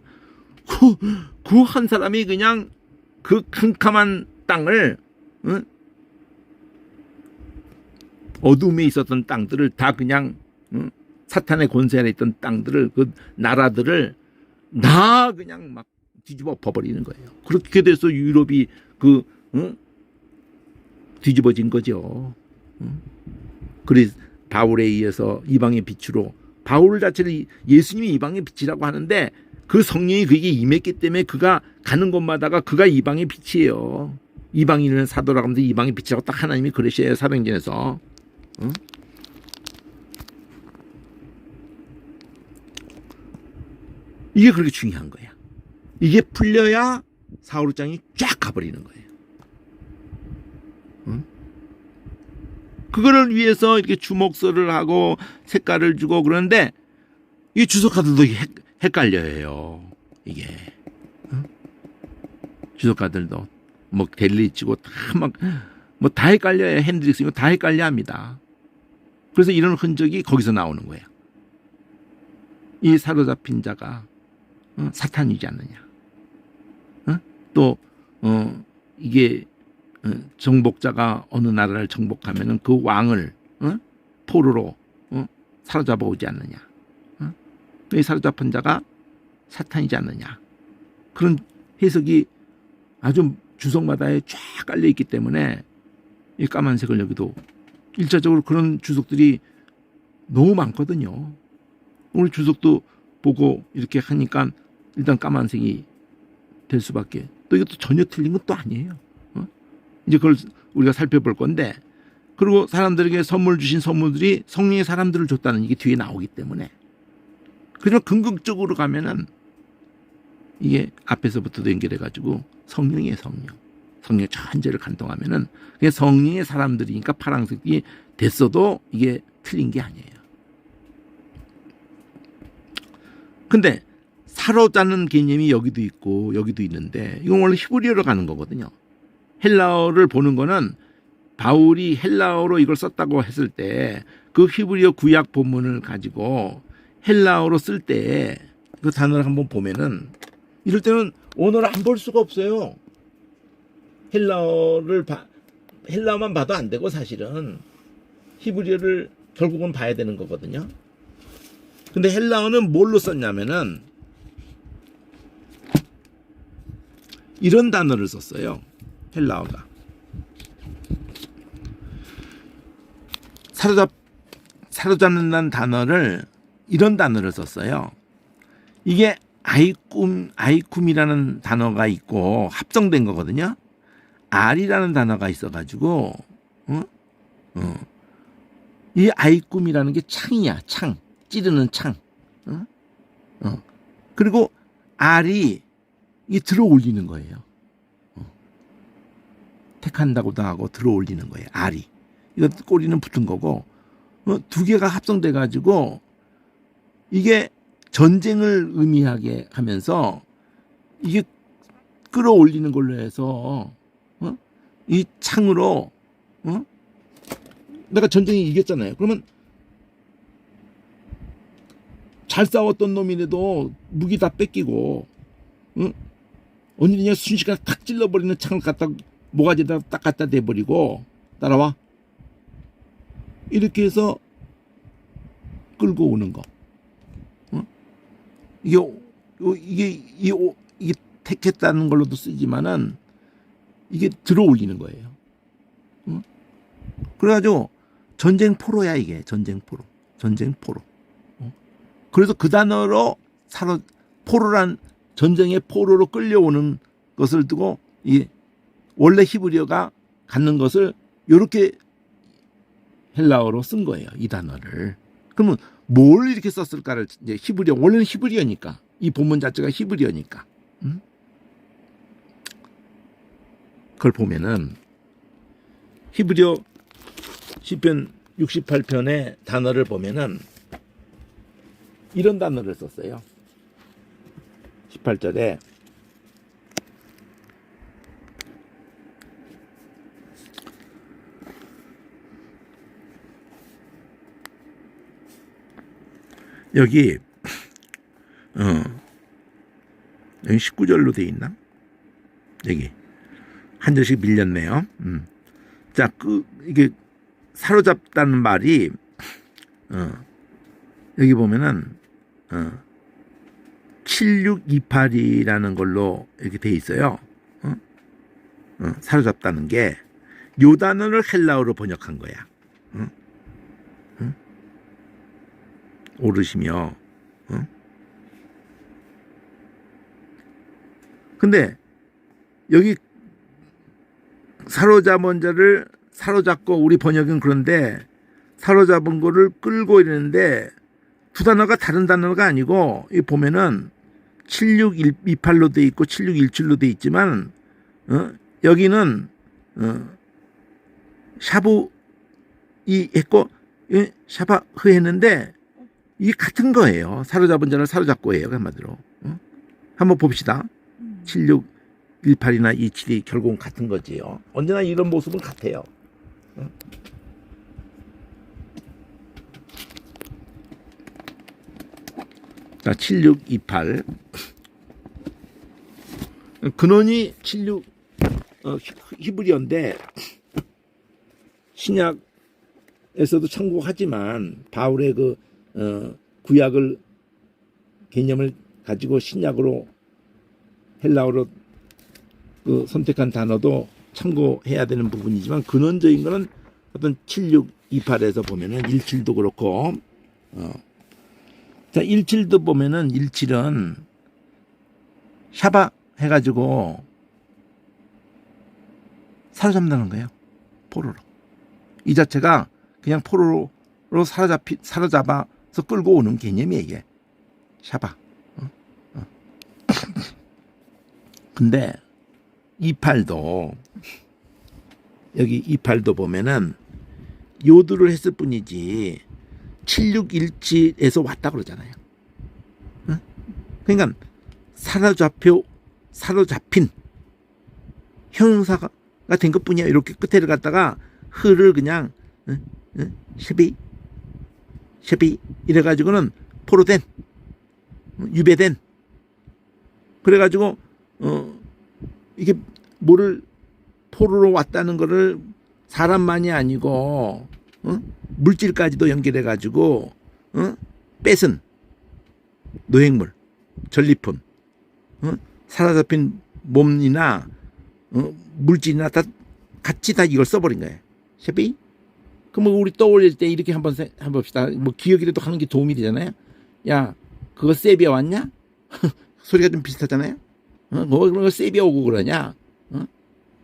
S1: 그 한 사람이 그냥 그 캄캄한 땅을 어둠에 있었던 땅들을 다 그냥 사탄의 권세 아래 있던 땅들을 그 나라들을 다 그냥 막 뒤집어 버리는 거예요. 그렇게 돼서 유럽이 뒤집어진 거죠. 그래서 바울에 의해서 이방의 빛으로 바울 자체를 예수님이 이방의 빛이라고 하는데 그 성령이 그에게 임했기 때문에 그가 가는 곳마다가 그가 이방의 빛이에요. 이방인은 사도라고 하면서 이방의 빛이라고 딱 하나님이 그러셔요. 사도행전에서. 이게 그렇게 중요한 거야. 이게 풀려야 사울장이 쫙 가버리는 거예요. 그거를 위해서 이렇게 주목서를 하고 색깔을 주고 그러는데 이 주석가들도 헷갈려요. 이게 주석가들도 뭐 델리치고 다 막 뭐 다 헷갈려요. 핸드릭스 이거 다 헷갈려합니다. 그래서 이런 흔적이 거기서 나오는 거예요. 이 사로잡힌 자가 사탄이지 않느냐. 또 이게 정복자가 어느 나라를 정복하면은 그 왕을 포로로 사로잡아 오지 않느냐. 이 사로잡힌 자가 사탄이지 않느냐. 그런 해석이 아주 주석마다에 쫙 깔려 있기 때문에 이 까만색을 여기도 일차적으로 그런 주석들이 너무 많거든요. 오늘 주석도 보고 이렇게 하니까 일단 까만색이 될 수밖에. 또 이것도 전혀 틀린 것도 아니에요. 이제 그걸 우리가 살펴볼 건데, 그리고 사람들에게 선물 주신 선물들이 성령의 사람들을 줬다는 이게 뒤에 나오기 때문에. 그러면 궁극적으로 가면은 이게 앞에서부터도 연결해가지고 성령의 성령 전체를 간통하면은 그게 성령의 사람들이니까 파란색이 됐어도 이게 틀린 게 아니에요. 근데 사로잡는 개념이 여기도 있고 여기도 있는데 이건 원래 히브리어로 가는 거거든요. 헬라어를 보는 거는 바울이 헬라어로 이걸 썼다고 했을 때 그 히브리어 구약 본문을 가지고 헬라어로 쓸 때 그 단어를 한번 보면은 이럴 때는 언어를 안 볼 수가 없어요. 헬라어를 헬라어만 봐도 안 되고 사실은 히브리어를 결국은 봐야 되는 거거든요. 근데 헬라어는 뭘로 썼냐면은 이런 단어를 썼어요. 헬라어가 사로잡는다는 단어를 이런 단어를 썼어요. 이게 아이쿰이라는 단어가 있고 합성된 거거든요. 알이라는 단어가 있어가지고 이 아이쿰이라는 게 창이야. 창, 찌르는 창. 그리고 알이 이 들어 올리는 거예요. 택한다고도 하고 들어 올리는 거예요. 알이. 이거 꼬리는 붙은 거고 두 개가 합성돼 가지고 이게 전쟁을 의미하게 하면서 이게 끌어올리는 걸로 해서 이 창으로 내가 전쟁에 이겼잖아요. 그러면 잘 싸웠던 놈이라도 무기 다 뺏기고 언니냐 순식간에 탁 찔러버리는 창을 갖다 모가지에다 딱 갖다 대버리고 따라와 이렇게 해서 끌고 오는 거. 이게 택했다는 걸로도 쓰지만은 이게 들어 올리는 거예요. 그래가지고 전쟁 포로야 이게 전쟁 포로. 그래서 그 단어로 포로란 전쟁의 포로로 끌려오는 것을 두고 이 원래 히브리어가 갖는 것을 이렇게 헬라어로 쓴 거예요. 이 단어를. 그러면 뭘 이렇게 썼을까를 이제 히브리어 원래는 히브리어니까 이 본문 자체가 히브리어니까 그걸 보면은 히브리어 시편 68편의 단어를 보면은 이런 단어를 썼어요. 18절에 여기 19절로 돼 있나? 여기 한 절씩 밀렸네요. 자, 이게 사로잡다는 말이 여기 보면은 7628이라는 걸로 이렇게 돼 있어요. 사로잡다는 게 요 단어를 헬라어로 번역한 거야. 오르시며. 근데 여기 사로잡은 자를 사로잡고 우리 번역은 그런데 사로잡은 거를 끌고 이러는데 두 단어가 다른 단어가 아니고 이 보면은 7628로 돼 있고 7617로 돼 있지만 여기는 샤부 이 했고 샤바흐 했는데 이게 같은 거예요. 사로잡은 자를 사로잡고 해요. 한마디로. 한번 봅시다. 7618이나 27이 결국은 같은 거지요. 언제나 이런 모습은 같아요. 자, 7628. 근원이 76 히브리어인데 신약에서도 참고하지만 바울의 그 구약을 개념을 가지고 신약으로 헬라어로 그 선택한 단어도 참고해야 되는 부분이지만 근원적인 거는 어떤 7628에서 보면은 17도 그렇고 자 17도 보면은 17은 샤바 해가지고 사로잡는다는 거예요. 포로로. 이 자체가 그냥 포로로 사로잡아서 끌고 오는 개념이에요. 이게 샤바. 근데 28도 여기 28도 보면은 요두를 했을 뿐이지 7617에서 왔다 그러잖아요. 그러니까 사로잡힌 형용사가 된 것뿐이야. 이렇게 끝에를 갖다가 흐를 그냥 쉐비 이래가지고는 포로된 유배된 그래가지고 이게 뭐를 포로로 왔다는 거를 사람만이 아니고 물질까지도 연결해 가지고 뺏은 노획물, 전리품, 사로잡힌 몸이나 물질이나 다 같이 다 이걸 써버린 거예요. 셰피? 그럼 우리 떠올릴 때 이렇게 한번 해봅시다. 뭐 기억이라도 하는 게 도움이 되잖아요. 야, 그거 세비야 왔냐? 소리가 좀 비슷하잖아요. 뭐 그런 거 세비야 오고 그러냐?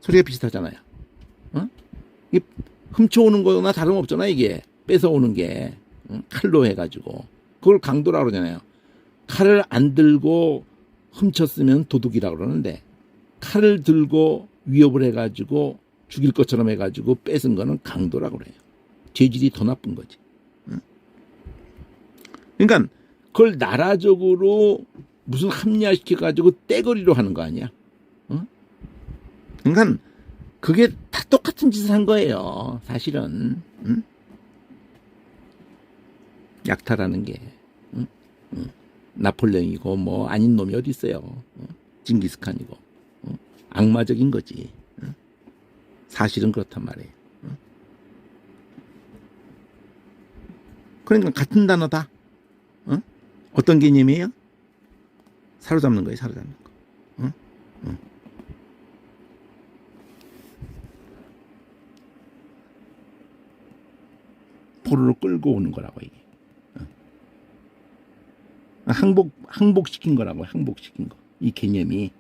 S1: 소리가 비슷하잖아요. 이 훔쳐오는 거나 다름없잖아. 이게 뺏어오는 게 칼로 해가지고 그걸 강도라고 그러잖아요. 칼을 안 들고 훔쳤으면 도둑이라고 그러는데 칼을 들고 위협을 해가지고 죽일 것처럼 해가지고 뺏은 거는 강도라고 그래요. 죄질이 더 나쁜 거지. 그러니까 그걸 나라적으로 무슨 합리화시켜가지고 떼거리로 하는 거 아니야. 그러니까 그게 다 똑같은 짓을 한 거예요. 사실은. 약탈하는 게 나폴레옹이고 뭐 아닌 놈이 어디 있어요. 징기스칸이고 악마적인 거지. 사실은 그렇단 말이에요. 그러니까 같은 단어다. 어떤 개념이에요? 사로잡는 거예요. 사로잡는 거. 포로로 끌고 오는 거라고 이게. 항복시킨 거라고. 항복시킨 거. 이 개념이.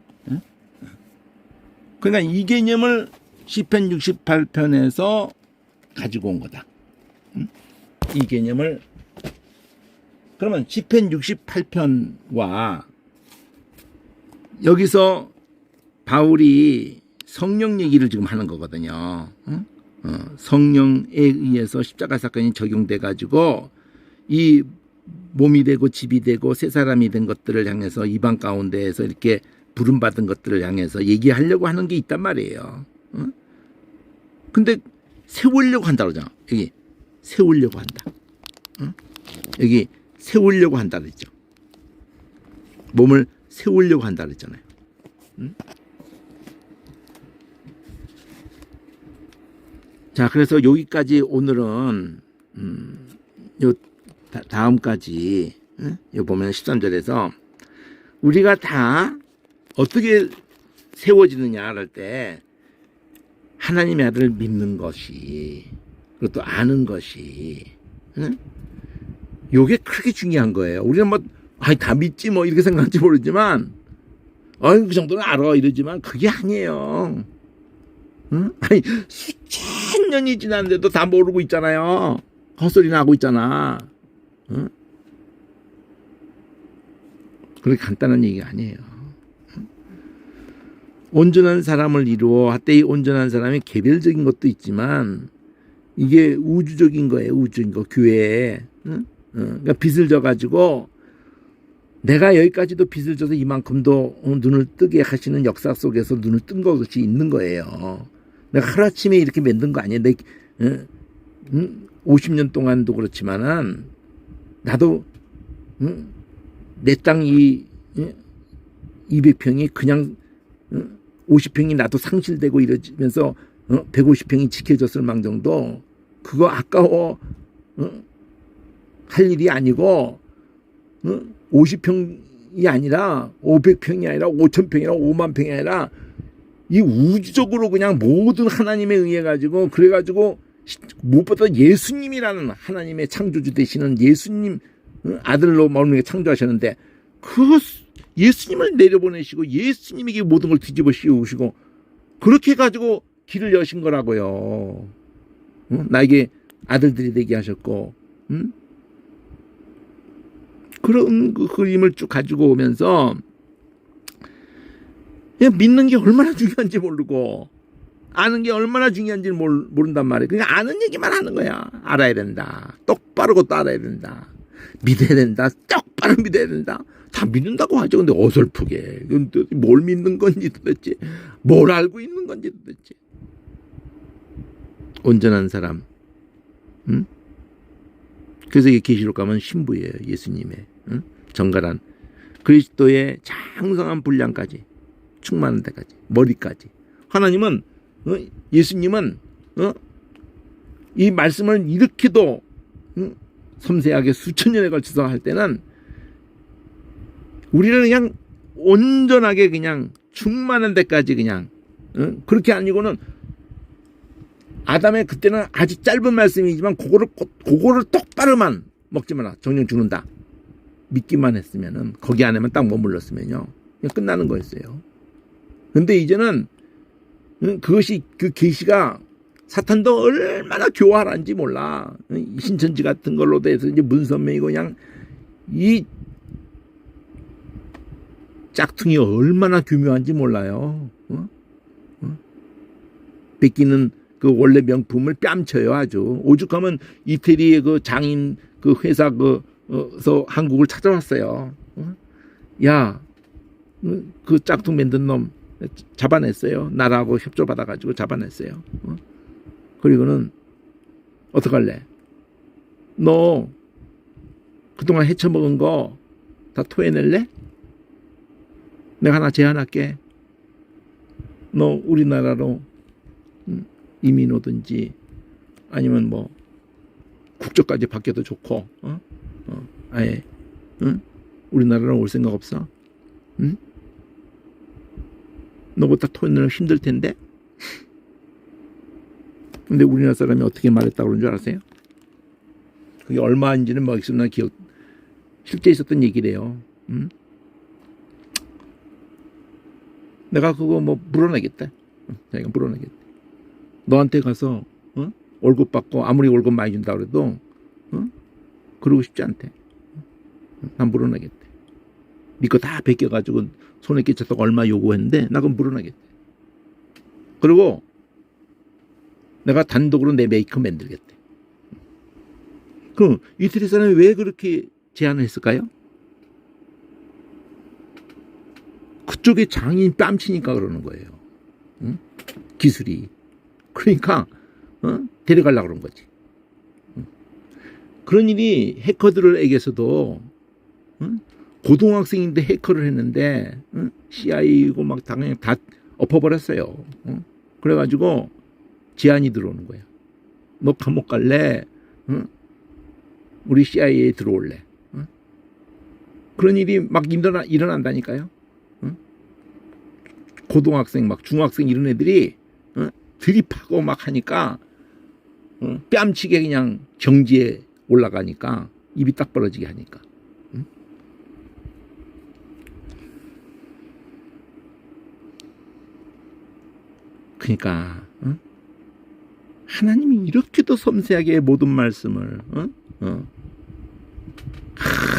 S1: 그러니까 이 개념을 시편 68편에서 가지고 온 거다. 이 개념을 그러면 시편 68편과 여기서 바울이 성령 얘기를 지금 하는 거거든요. 성령에 의해서 십자가 사건이 적용돼 가지고 이 몸이 되고 집이 되고 새 사람이 된 것들을 향해서 이방 가운데에서 이렇게 부름받은 것들을 향해서 얘기하려고 하는 게 있단 말이에요. 근데 세우려고 한다 그러잖아. 여기 세우려고 한다. 여기 세우려고 한다 그랬죠. 몸을 세우려고 한다 그랬잖아요. 자, 그래서 여기까지 오늘은 요 다음까지 요 보면 13절에서 우리가 다 어떻게 세워지느냐 할 때 하나님의 아들을 믿는 것이 그리고 또 아는 것이 요게 크게 중요한 거예요. 우리는 뭐 다 믿지 뭐 이렇게 생각할지 모르지만 그 정도는 알아 이러지만 그게 아니에요. 아니 수천 년이 지났는데도 다 모르고 있잖아요. 헛소리나 하고 있잖아. 그렇게 간단한 얘기가 아니에요. 온전한 사람을 이루어 하되 이 온전한 사람이 개별적인 것도 있지만 이게 우주적인 거예요. 우주인 거 교회에. 그러니까 빚을 져가지고 내가 여기까지도 빚을 져서 이만큼도 눈을 뜨게 하시는 역사 속에서 눈을 뜬 것이 있는 거예요. 내가 하루아침에 이렇게 만든 거 아니에요. 50년 동안도 그렇지만은 나도 내 땅이 200평이 그냥 50평이 나도 상실되고 이러면서 150평이 지켜졌을 망정도 그거 아까워 할 일이 아니고 50평이 아니라 500평이 아니라 5000평이나 5만 평이 아니라 이 우주적으로 그냥 모든 하나님에 의해 가지고 그래 가지고 무엇보다 예수님이라는 하나님의 창조주 되시는 예수님 아들로 마음에 창조하셨는데 그 예수님을 내려보내시고 예수님에게 모든 걸 뒤집어 씌우시고 그렇게 가지고 길을 여신 거라고요. 나에게 아들들이 되게 하셨고 그런 그 그림을 쭉 가지고 오면서 그냥 믿는 게 얼마나 중요한지 모르고 아는 게 얼마나 중요한지 모른단 말이에요. 그냥 아는 얘기만 하는 거야. 알아야 된다. 똑바로 것도 알아야 된다. 믿어야 된다. 똑바로 믿어야 된다. 다 믿는다고 하죠. 근데 어설프게. 뭘 믿는 건지 도대체. 뭘 알고 있는 건지 도대체. 온전한 사람. 그래서 이 계시록 가면 신부예요. 예수님의. 정갈한 그리스도의 장성한 분량까지 충만한 데까지 머리까지. 하나님은 예수님은 이 말씀을 이렇게도 섬세하게 수천 년에 걸쳐서 할 때는 우리는 그냥 온전하게 그냥 충만한 데까지 그냥 그렇게 아니고는 아담의 그때는 아주 짧은 말씀이지만 그거를 똑바로만 먹지 마라. 정령 죽는다. 믿기만 했으면은 거기 안에만 딱 머물렀으면요. 그냥 끝나는 거였어요. 근데 이제는 그것이 그 계시가 사탄도 얼마나 교활한지 몰라. 신천지 같은 걸로 돼서 이제 문선명이고 그냥 이 짝퉁이 얼마나 교묘한지 몰라요. 뺏기는 그 원래 명품을 뺨쳐요 아주. 오죽하면 이태리의 그 장인 그 회사 그서 한국을 찾아왔어요. 야, 그 짝퉁 만든 놈 잡아냈어요. 나라하고 협조 받아가지고 잡아냈어요. 그리고는 어떡할래? 너 그동안 헤쳐먹은 거 다 토해낼래? 내가 하나 제안할게. 너 우리나라로 이민 오든지 아니면 뭐 국적까지 바뀌어도 좋고 아예 우리나라로 올 생각 없어? 응? 너 그거 다 토해내면 힘들 텐데? 근데 우리나라 사람이 어떻게 말했다고 그런 줄 아세요? 그게 얼마인지는 머릿속에 기억 실제 있었던 얘기래요. 응? 내가 그거 뭐 물어내겠다. 자기가 물어내겠다. 너한테 가서 월급 받고 아무리 월급 많이 준다 그래도 그러고 싶지 않대. 난 물어내겠대. 네 거 다 베껴가지고 손에 끼쳤다고 얼마 요구했는데 나 그럼 물어내겠대. 그리고 내가 단독으로 내 메이크업 만들겠대. 그럼 이태리 사람이 왜 그렇게 제안을 했을까요? 그쪽에 장인 뺨치니까 그러는 거예요. 응? 기술이. 그러니까 데려가려고 그런 거지. 그런 일이 해커들에게서도 고등학생인데 해커를 했는데 CIA이고 막 당연히 다 엎어버렸어요. 그래가지고 제안이 들어오는 거야. 너 감옥 갈래? 우리 CIA에 들어올래? 그런 일이 막 일어난다니까요. 고등학생 막 중학생 이런 애들이 드립하고 막 하니까 뺨치게 그냥 경지에 올라가니까 입이 딱 벌어지게 하니까. 그러니까 하나님이 이렇게도 섬세하게 모든 말씀을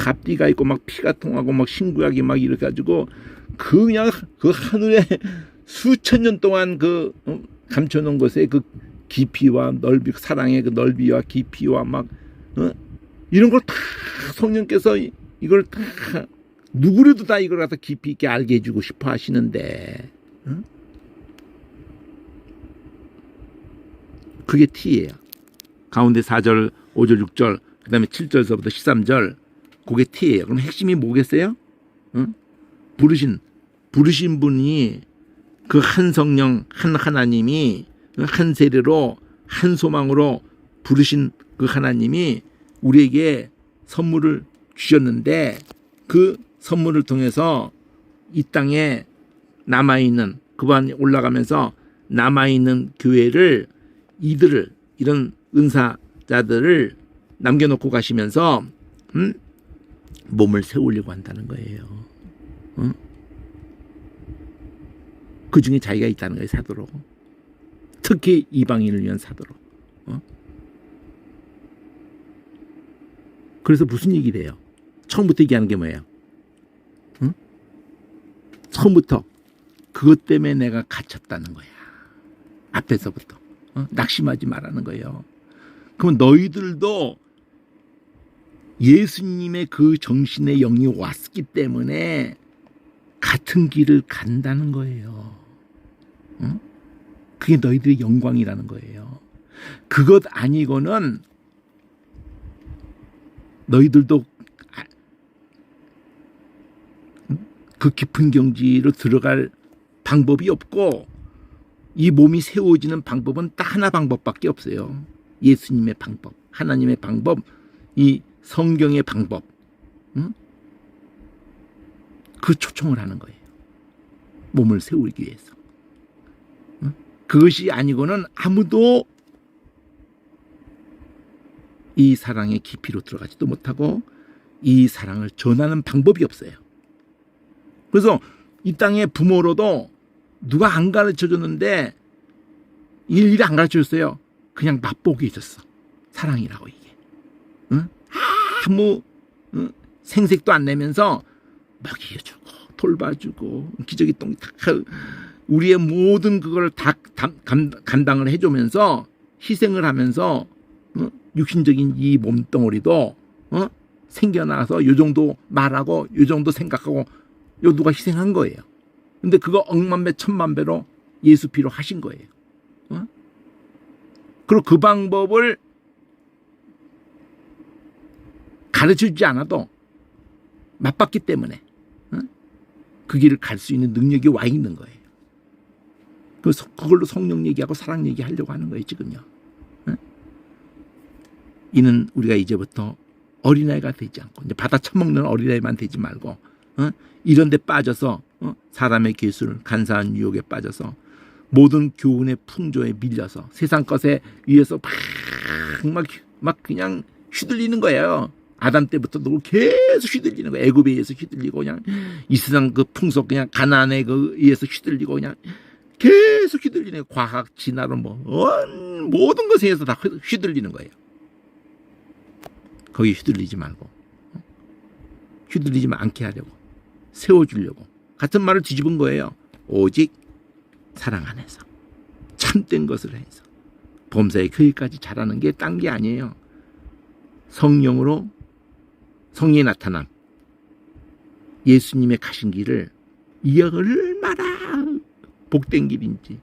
S1: 앞뒤가 있고 막 피가 통하고 막 신구약이 막 이렇게 가지고 그냥 그 하늘에 수천 년 동안 그 감춰놓은 것에 그 깊이와 넓이, 사랑의 그 넓이와 깊이와 막 이런 걸 다 성령께서 이걸 다 누구라도 다 이걸 갖다 깊이 있게 알게 해주고 싶어 하시는데 그게 T예요. 가운데 4절, 5절, 6절, 그 다음에 7절서부터 13절 그게 T예요. 그럼 핵심이 뭐겠어요? 부르신 분이 그 한 성령, 한 하나님이 한 세례로 한 소망으로 부르신 그 하나님이 우리에게 선물을 주셨는데 그 선물을 통해서 이 땅에 남아있는 그반 올라가면서 남아있는 교회를 이들을 이런 은사자들을 남겨놓고 가시면서 몸을 세우려고 한다는 거예요. 그 중에 자기가 있다는 거예요. 사도로. 특히 이방인을 위한 사도로. 그래서 무슨 얘기를 해요? 처음부터 얘기하는 게 뭐예요? 처음부터 그것 때문에 내가 갇혔다는 거야. 앞에서부터. 낙심하지 말라는 거예요. 그럼 너희들도 예수님의 그 정신의 영이 왔기 때문에 같은 길을 간다는 거예요. 그게 너희들의 영광이라는 거예요. 그것 아니고는 너희들도 그 깊은 경지로 들어갈 방법이 없고 이 몸이 세워지는 방법은 딱 하나 방법밖에 없어요. 예수님의 방법, 하나님의 방법, 이 성경의 방법, 응? 그 초청을 하는 거예요. 몸을 세우기 위해서. 응? 그것이 아니고는 아무도 이 사랑의 깊이로 들어가지도 못하고 이 사랑을 전하는 방법이 없어요. 그래서 이 땅의 부모로도 누가 안 가르쳐줬는데 일일이 안 가르쳐줬어요. 그냥 맛보기 있었어. 사랑이라고 이게. 응? 아무 생색도 안 내면서 먹여주고 돌봐주고 기저귀 똥 다 우리의 모든 그걸 다 감당을 해주면서 희생을 하면서 육신적인 이 몸덩어리도 생겨나서 요 정도 말하고 요 정도 생각하고 요 누가 희생한 거예요. 근데 그거 억만배 천만배로 예수 피로 하신 거예요. 그리고 그 방법을 가르쳐주지 않아도 맛봤기 때문에 그 길을 갈 수 있는 능력이 와 있는 거예요. 그래서 그걸로 성령 얘기하고 사랑 얘기하려고 하는 거예요 지금요. 이는 우리가 이제부터 어린아이가 되지 않고 이제 받아 처먹는 어린아이만 되지 말고 이런 데 빠져서 사람의 기술 간사한 유혹에 빠져서 모든 교훈의 풍조에 밀려서 세상 것에 의해서 막 그냥 휘둘리는 거예요. 아담 때부터 계속 휘둘리는 거예요. 애굽에 의해서 휘둘리고 그냥 이 세상 그 풍속 그냥 가난에 그 의해서 휘둘리고 그냥 계속 휘둘리는 거예요. 과학 진화로 모든 것에 의해서 다 휘둘리는 거예요. 거기 휘둘리지 말고 휘둘리지 않게 하려고 세워주려고 같은 말을 뒤집은 거예요. 오직 사랑 안에서 참된 것을 해서 범사에 거기까지 자라는 게 딴 게 아니에요. 성령으로 성령의 나타남 예수님의 가신 길을 이 얼마나 복된 길인지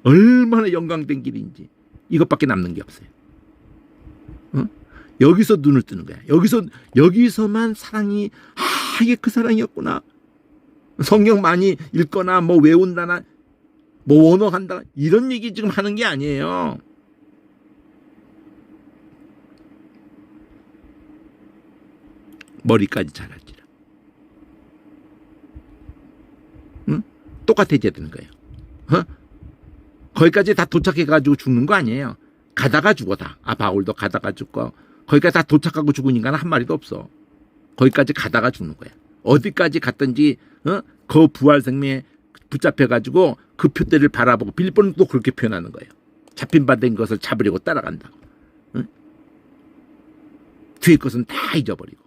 S1: 얼마나 영광된 길인지 이것밖에 남는 게 없어요. 여기서 눈을 뜨는 거야. 여기서만 사랑이 이게 그 사랑이었구나. 성경 많이 읽거나 뭐 외운다나 뭐 원어한다 이런 얘기 지금 하는 게 아니에요. 머리까지 자랄지라. 응? 똑같아져야 되는 거예요. 거기까지 다 도착해가지고 죽는 거 아니에요. 가다가 죽어 다. 바울도 가다가 죽고 거기까지 다 도착하고 죽은 인간은 한 마리도 없어. 거기까지 가다가 죽는 거야. 어디까지 갔든지 그 부활 생명에 붙잡혀가지고 그 표대를 바라보고 빌립보는 또 그렇게 표현하는 거예요. 잡힌 바 된 것을 잡으려고 따라간다고. 뒤에 것은 다 잊어버리고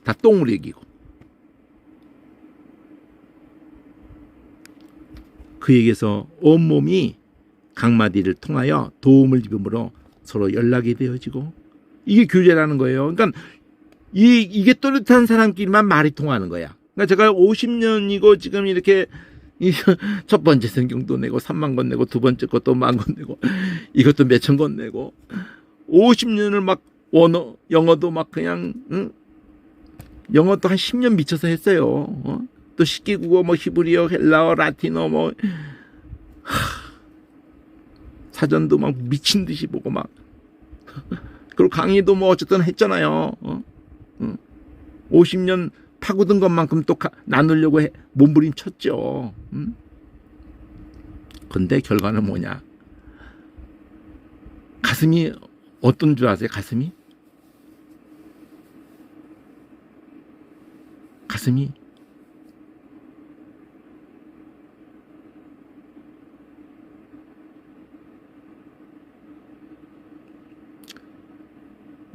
S1: 다 똥으로 여기고. 그에게서 온몸이 각마디를 통하여 도움을 입음으로 서로 연락이 되어지고 이게 교제라는 거예요. 그러니까 이게 또렷한 사람끼리만 말이 통하는 거야. 그러니까 제가 50년이고 지금 이렇게 첫 번째 성경도 내고 3만 권 내고 두 번째 것도 1만 권 내고 이것도 몇천 권 내고 50년을 막 영어도 막 그냥 영어도 한 10년 미쳐서 했어요. 또 식기국어 뭐 히브리어 헬라어 라틴어 뭐 사전도 막 미친 듯이 보고 막 그리고 강의도 뭐 어쨌든 했잖아요. 50년 파고든 것만큼 또 나누려고 몸부림쳤죠. 근데 결과는 뭐냐? 가슴이 어떤 줄 아세요? 가슴이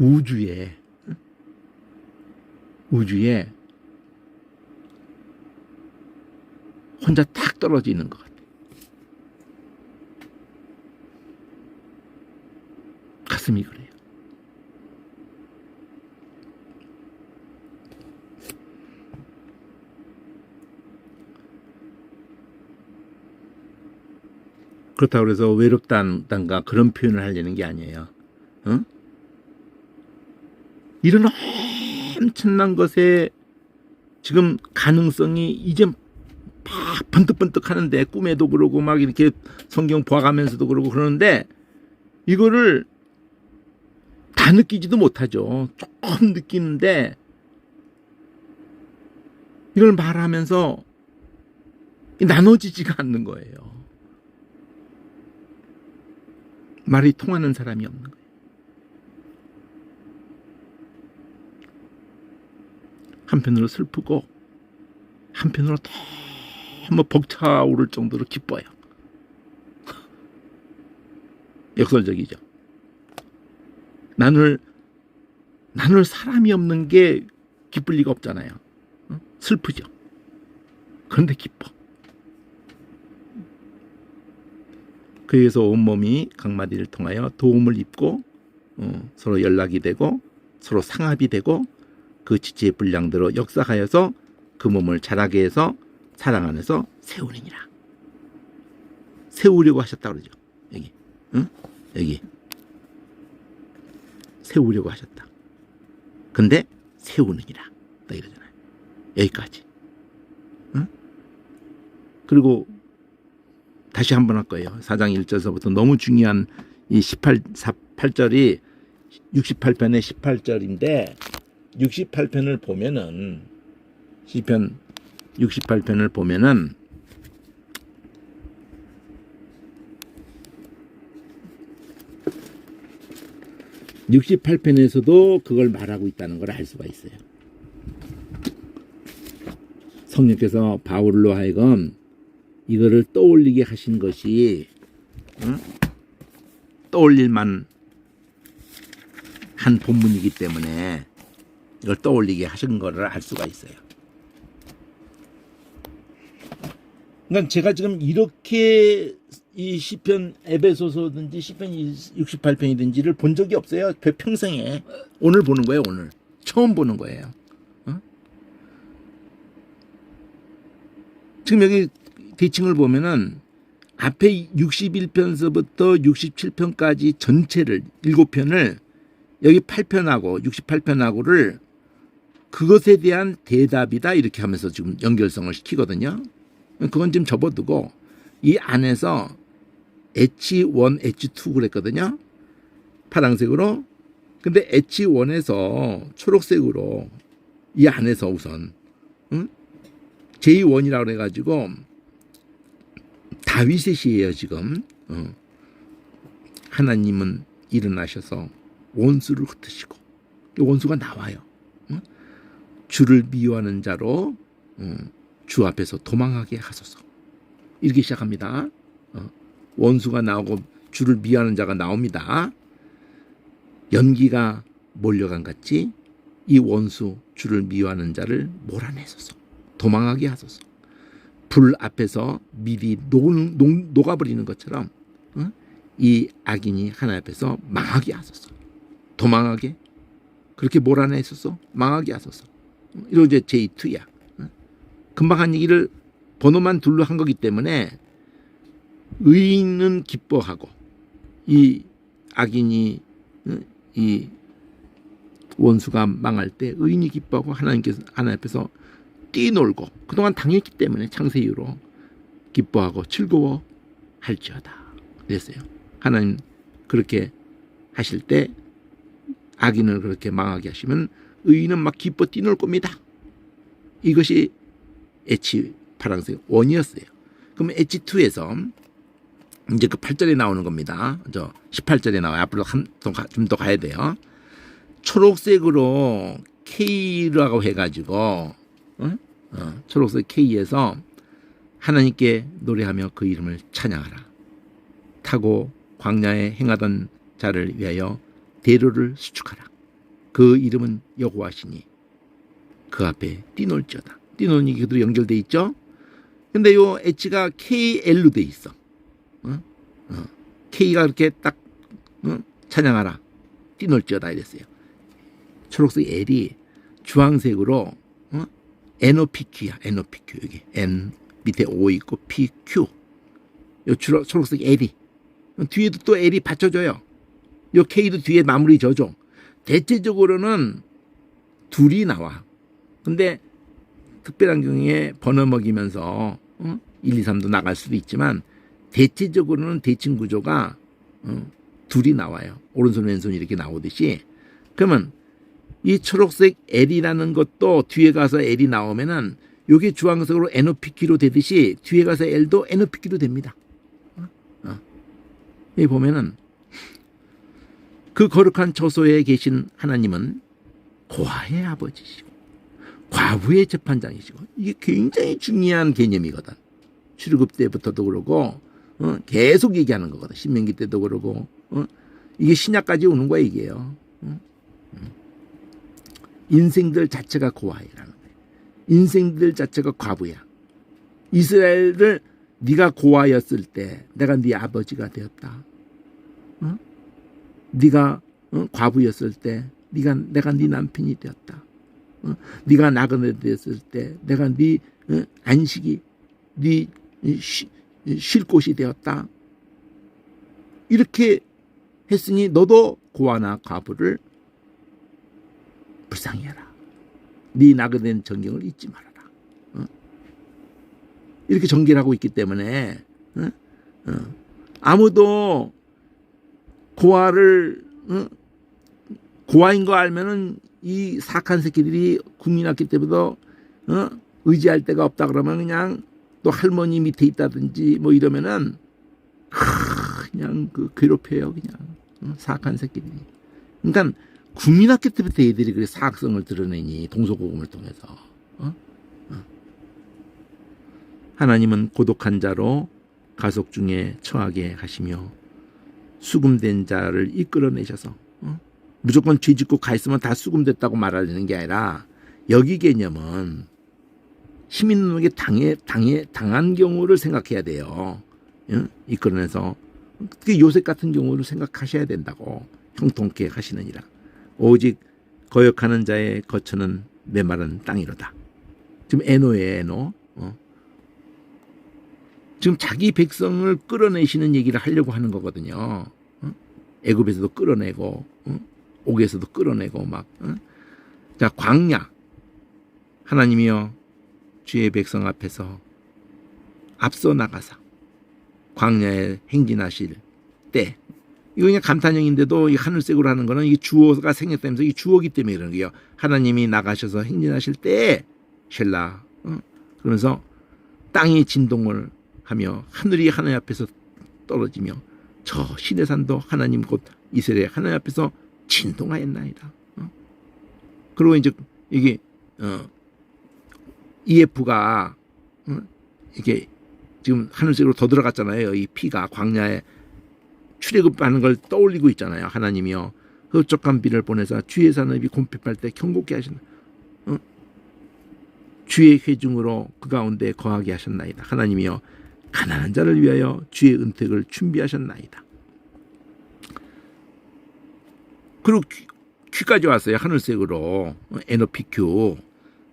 S1: 우주에 혼자 탁 떨어져 있는 것 같아요. 가슴이 그래요. 그렇다고 해서 외롭단가 그런 표현을 하려는 게 아니에요. 이런 엄청난 것에 지금 가능성이 이제 막 번뜩번뜩 하는데 꿈에도 그러고 막 이렇게 성경 봐가면서도 그러고 그러는데 이거를 다 느끼지도 못하죠. 조금 느끼는데 이걸 말하면서 나눠지지가 않는 거예요. 말이 통하는 사람이 없는 거예요. 한편으로 슬프고 한편으로 너무 벅차오를 정도로 기뻐요. 역설적이죠. 나눌 사람이 없는 게 기쁠 리가 없잖아요. 슬프죠. 그런데 기뻐. 그래서 온몸이 강마디를 통하여 도움을 입고 서로 연락이 되고 서로 상합이 되고 그 지체의 분량대로 역사하여서 그 몸을 자라게 해서 사랑 안에서 세우느니라. 세우려고 하셨다 그러죠. 여기, 여기 세우려고 하셨다. 근데 세우느니라. 딱 이러잖아요. 여기까지. 그리고 다시 한번 할 거예요. 4장 1절서부터 너무 중요한 이 8절이 68편의 18절인데 68편을 보면은 시편 68편을 보면은 (68편에서도) 그걸 말하고 있다는 걸 알 수가 있어요. 성령께서 바울로 하여금 이거를 떠올리게 하신 것이 떠올릴만 한 본문이기 때문에 이걸 떠올리게 하신 거를 알 수가 있어요. 그러니까 제가 지금 이렇게 이 시편 에베소서든지 시편 68편이든지를 본 적이 없어요. 평생에. 오늘 보는 거예요. 오늘 처음 보는 거예요. 지금 여기 대칭을 보면은 앞에 61편서부터 67편까지 전체를 7편을 여기 8편하고 68편하고를 그것에 대한 대답이다 이렇게 하면서 지금 연결성을 시키거든요. 그건 지금 접어두고 이 안에서 H1, H2 그랬거든요. 파란색으로. 근데 H1에서 초록색으로 이 안에서 우선 J1이라고 그래가지고 다윗의 시예요 지금. 하나님은 일어나셔서 원수를 흩으시고 원수가 나와요. 주를 미워하는 자로 주 앞에서 도망하게 하소서. 이렇게 시작합니다. 원수가 나오고 주를 미워하는 자가 나옵니다. 연기가 몰려간 같이 이 원수 주를 미워하는 자를 몰아내소서. 도망하게 하소서. 불 앞에서 미리 녹아버리는 것처럼 이 악인이 하나님 앞에서 망하게 하소서. 도망하게 그렇게 몰아내소서. 망하게 하소서. 이런 이제 J2야. 금방 한 얘기를 번호만 둘로 한 거기 때문에 의인은 기뻐하고 이 악인이 이 원수가 망할 때 의인이 기뻐하고 하나님께서 하나님 앞에서 뛰놀고 그동안 당했기 때문에 창세 이후로 기뻐하고 즐거워할지어다 그랬어요. 하나님 그렇게 하실 때 악인을 그렇게 망하게 하시면 의인은 막 기뻐 뛰놀 겁니다. 이것이 H 파란색 원이었어요. 그럼 H2에서 이제 그 8절에 나오는 겁니다. 저 18절에 나와요. 앞으로 좀 더 가야 돼요. 초록색으로 K라고 해가지고 초록색 K에서 하나님께 노래하며 그 이름을 찬양하라. 타고 광야에 행하던 자를 위하여 대로를 수축하라. 그 이름은 여호와시니 그 앞에 뛰놀지어다. 뛰노는 게 그대로 연결돼 있죠. 근데 요 H가 KL로 돼 있어. K가 그렇게 딱 찬양하라. 뛰놀지어다 이랬어요. 초록색 L이 주황색으로 NOPQ야. NOPQ 여기 N 밑에 O 있고 PQ. 요 초록색 L이 뒤에도 또 L이 받쳐줘요. 요 K도 뒤에 마무리 져줘. 대체적으로는 둘이 나와. 근데 특별한 경우에 번호 먹이면서 1, 2, 3도 나갈 수도 있지만 대체적으로는 대칭 구조가 둘이 나와요. 오른손 왼손 이렇게 나오듯이 그러면 이 초록색 L이라는 것도 뒤에 가서 L이 나오면은 여기 주황색으로 NOPQ로 되듯이 뒤에 가서 L도 NOPQ로 됩니다. 여기 보면은 그 거룩한 처소에 계신 하나님은 고아의 아버지시고 과부의 재판장이시고, 이게 굉장히 중요한 개념이거든. 출애굽 때부터도 그러고 계속 얘기하는 거거든. 신명기 때도 그러고 이게 신약까지 오는 거야 이게요. 인생들 자체가 고아이라는 거예요. 인생들 자체가 과부야. 이스라엘을 네가 고아였을 때 내가 네 아버지가 되었다. 네가 과부였을 때 내가 네 남편이 되었다. 네가 나그네 되었을 때 내가 네 안식이 네 쉴 곳이 되었다. 이렇게 했으니 너도 고아나 과부를 불쌍히 해라. 네 나그네 정경을 잊지 말아라. 이렇게 전개를 하고 있기 때문에 아무도 고아를 고아인 거 알면은 이 사악한 새끼들이 국민학교 때부터 의지할 데가 없다 그러면 그냥 또 할머니 밑에 있다든지 뭐 이러면은 그냥 그 괴롭혀요. 그냥 사악한 새끼들이. 그러니까 국민학교 때부터 애들이 그래 사악성을 드러내니 동서고금을 통해서. 하나님은 고독한 자로 가속 중에 처하게 하시며 수금된 자를 이끌어내셔서 무조건 죄 짓고 가 있으면 다 수금됐다고 말하는 게 아니라 여기 개념은 힘 있는 놈에게 당한 경우를 생각해야 돼요. 이끌어내서 요셉 같은 경우를 생각하셔야 된다고. 형통케 하시느니라. 오직 거역하는 자의 거처는 메마른 땅이로다. 지금 에노예요, 에노. 지금 자기 백성을 끌어내시는 얘기를 하려고 하는 거거든요. 애굽에서도 끌어내고 옥에서도 끌어내고 막. 자, 광야. 하나님이여 주의 백성 앞에서 앞서 나가사 광야에 행진하실 때, 이거 그냥 감탄형인데도 이 하늘색으로 하는 거는 이 주어가 생겼다면서 이 주어기 때문에 그런 거예요. 하나님이 나가셔서 행진하실 때 셸라. 그러면서 땅이 진동을 하며 하늘이 하나님 앞에서 떨어지며 저 시내산도 하나님 곧 이스라엘 하나님 앞에서 진동하였나이다. 그리고 이제 이게 EF가 이게 지금 하늘색으로 더 들어갔잖아요. 이 피가 광야에 출애굽하는 걸 떠올리고 있잖아요. 하나님이여 흡족한 비를 보내사 주의 산업이 곰핍할 때 경고케 하신다. 주의 회중으로 그 가운데 거하게 하셨나이다. 하나님이여 가난한 자를 위하여 주의 은택을 준비하셨나이다. 그리고 큐까지 왔어요. 하늘색으로 NOPQ.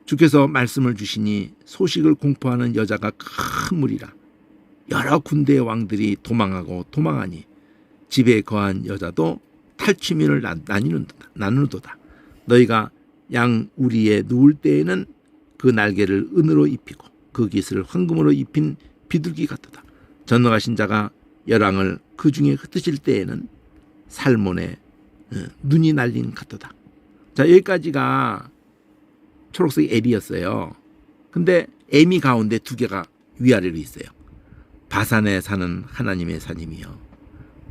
S1: 주께서 말씀을 주시니 소식을 공포하는 여자가 큰 무리라. 여러 군대의 왕들이 도망하고 도망하니 집에 거한 여자도 탈취민을 나누도다. 너희가 양 우리에 누울 때에는 그 날개를 은으로 입히고 그 깃을 황금으로 입힌 비둘기 같도다. 전능하신 자가 열왕을 그 중에 흩으실 때에는 살몬의 눈이 날린 같도다. 자, 여기까지가 초록색 L이었어요. 근데 M이 가운데 두 개가 위아래로 있어요. 바산에 사는 하나님의 산이며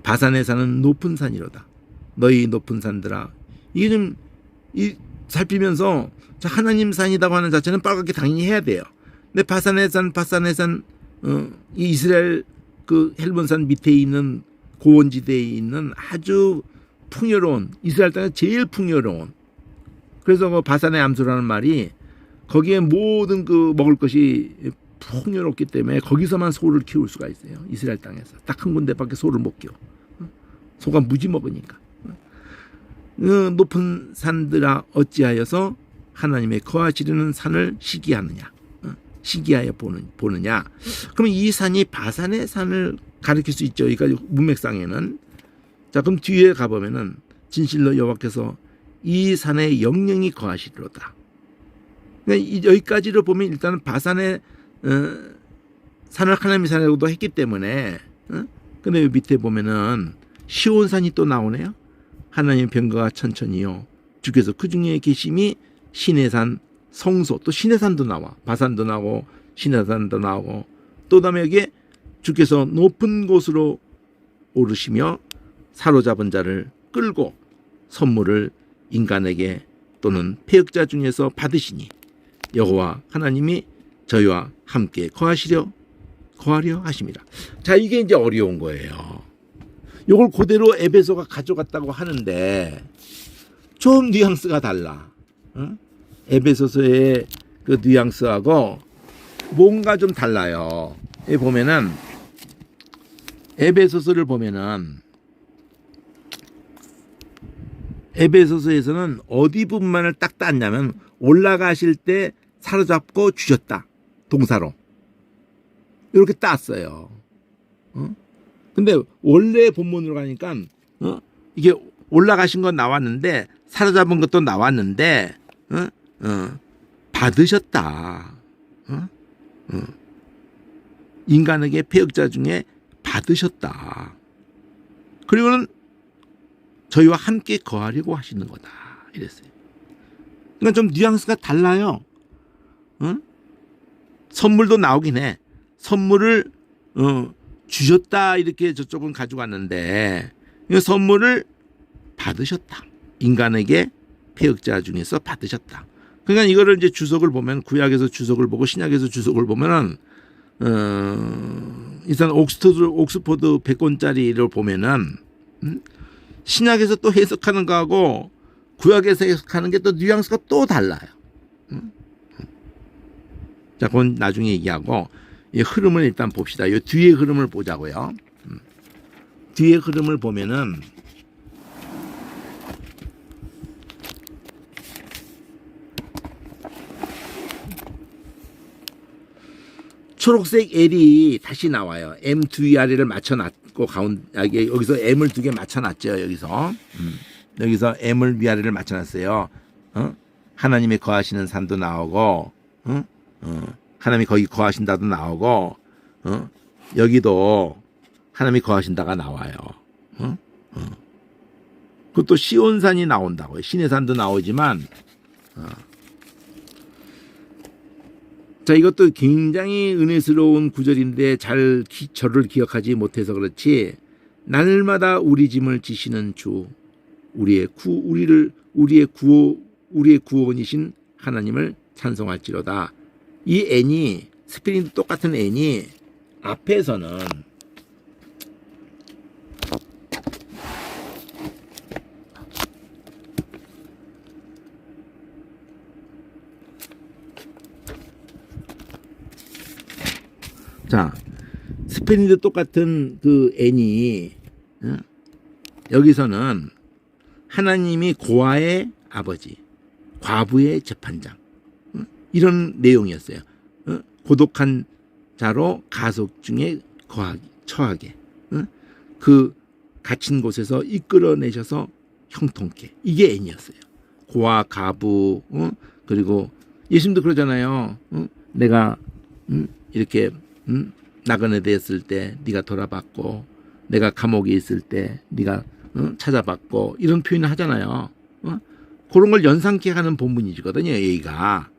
S1: 바산에 사는 높은 산이로다. 너희 높은 산들아. 이게 좀 살피면서 하나님 산이라고 하는 자체는 빨갛게 당연히 해야 돼요. 근데 바산의 산 이 이스라엘 그 헬본산 밑에 있는 고원지대에 있는 아주 풍요로운, 이스라엘 땅에 제일 풍요로운, 그래서 그 바산의 암소라는 말이 거기에 모든 그 먹을 것이 풍요롭기 때문에 거기서만 소를 키울 수가 있어요. 이스라엘 땅에서 딱 한 군데밖에 소를 못 키워. 소가 무지 먹으니까. 높은 산들아 어찌하여서 하나님의 거하시려는 산을 시기하느냐, 시기하여 보느냐. 그러면 이 산이 바산의 산을 가리킬 수 있죠. 여기까지 문맥상에는. 자, 그럼 뒤에 가보면은 진실로 여호와께서 이 산에 영영이 거하시리로다. 그러니까 여기까지를 보면 일단은 바산의 산을 하나님의 산이라고도 했기 때문에. 근데 밑에 보면은 시온산이 또 나오네요. 하나님 병거가 천천히요 주께서 그 중에 계심이 시내산 성소, 또 시내산도 나와, 바산도 나오고 시내산도 나오고, 또 다음에 여기에 주께서 높은 곳으로 오르시며 사로잡은 자를 끌고 선물을 인간에게 또는 패역자 중에서 받으시니 여호와 하나님이 저희와 함께 거하려 하십니다. 자, 이게 이제 어려운 거예요. 이걸 그대로 에베소가 가져갔다고 하는데 좀 뉘앙스가 달라. 응? 에베소서의 그 뉘앙스하고 뭔가 좀 달라요. 여기 보면은 에베소서를 보면은 에베소서에서는 어디 부분만을 딱 땄냐면 올라가실 때 사로잡고 주셨다. 동사로. 이렇게 땄어요. 근데 원래 본문으로 가니까 이게 올라가신 건 나왔는데 사로잡은 것도 나왔는데 받으셨다. 인간에게 패역자 중에 받으셨다. 그리고는 저희와 함께 거하려고 하시는 거다. 이랬어요. 그러니까 좀 뉘앙스가 달라요. 선물도 나오긴 해. 선물을 주셨다 이렇게 저쪽은 가져갔는데 이 선물을 받으셨다. 인간에게 패역자 중에서 받으셨다. 그러니까 이거를 이제 주석을 보면 구약에서 주석을 보고 신약에서 주석을 보면은 일단 옥스포드 100권짜리를 보면은 신약에서 또 해석하는 거하고 구약에서 해석하는 게 또 뉘앙스가 또 달라요. 자, 그건 나중에 얘기하고 이 흐름을 일단 봅시다. 이 뒤에 흐름을 보자고요. 뒤에 흐름을 보면은 초록색 L이 다시 나와요. M 두 위아래를 맞춰놨고 여기서 M을 두 개 맞춰놨죠. 여기서 M을 위아래를 맞춰놨어요. 하나님이 거하시는 산도 나오고, 하나님이 거기 거하신다도 나오고, 여기도 하나님이 거하신다가 나와요. 그것도 시온산이 나온다고요. 시내산도 나오지만, 자, 이것도 굉장히 은혜스러운 구절인데 저를 기억하지 못해서 그렇지. 날마다 우리 짐을 지시는 주, 우리의 구원이신 하나님을 찬송할지로다. 이 N이 스페인도 똑같은 N이 앞에서는 자, 스페인도 똑같은 그 N이 여기서는 하나님이 고아의 아버지, 과부의 재판장 이런 내용이었어요. 고독한 자로 가속 중에 처하게 그 갇힌 곳에서 이끌어내셔서 형통케. 이게 N이었어요. 고아, 가부 그리고 예수님도 그러잖아요. 내가 이렇게 나그네 되었을 때 네가 돌아봤고 내가 감옥에 있을 때 네가 찾아봤고 이런 표현을 하잖아요. 그런 걸 연상케 하는 본문이거든요. 여기가.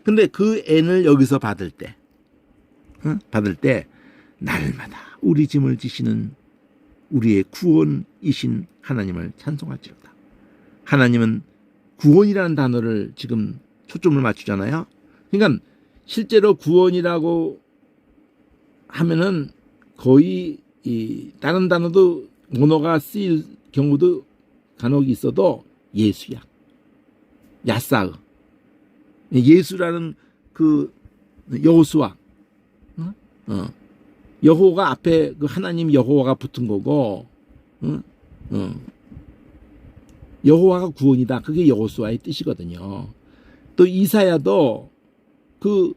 S1: 근데 그 N을 여기서 받을 때 날마다 우리 짐을 지시는 우리의 구원이신 하나님을 찬송할지로다. 하나님은 구원이라는 단어를 지금 초점을 맞추잖아요. 그러니까 실제로 구원이라고 하면은 거의 다른 단어도 모노가 쓰일 경우도 간혹 있어도 예수야. 야사흐. 예수라는 그 여호수아. 여호와가 앞에 그 하나님 여호와가 붙은 거고, 여호와가 구원이다. 그게 여호수아의 뜻이거든요. 또 이사야도 그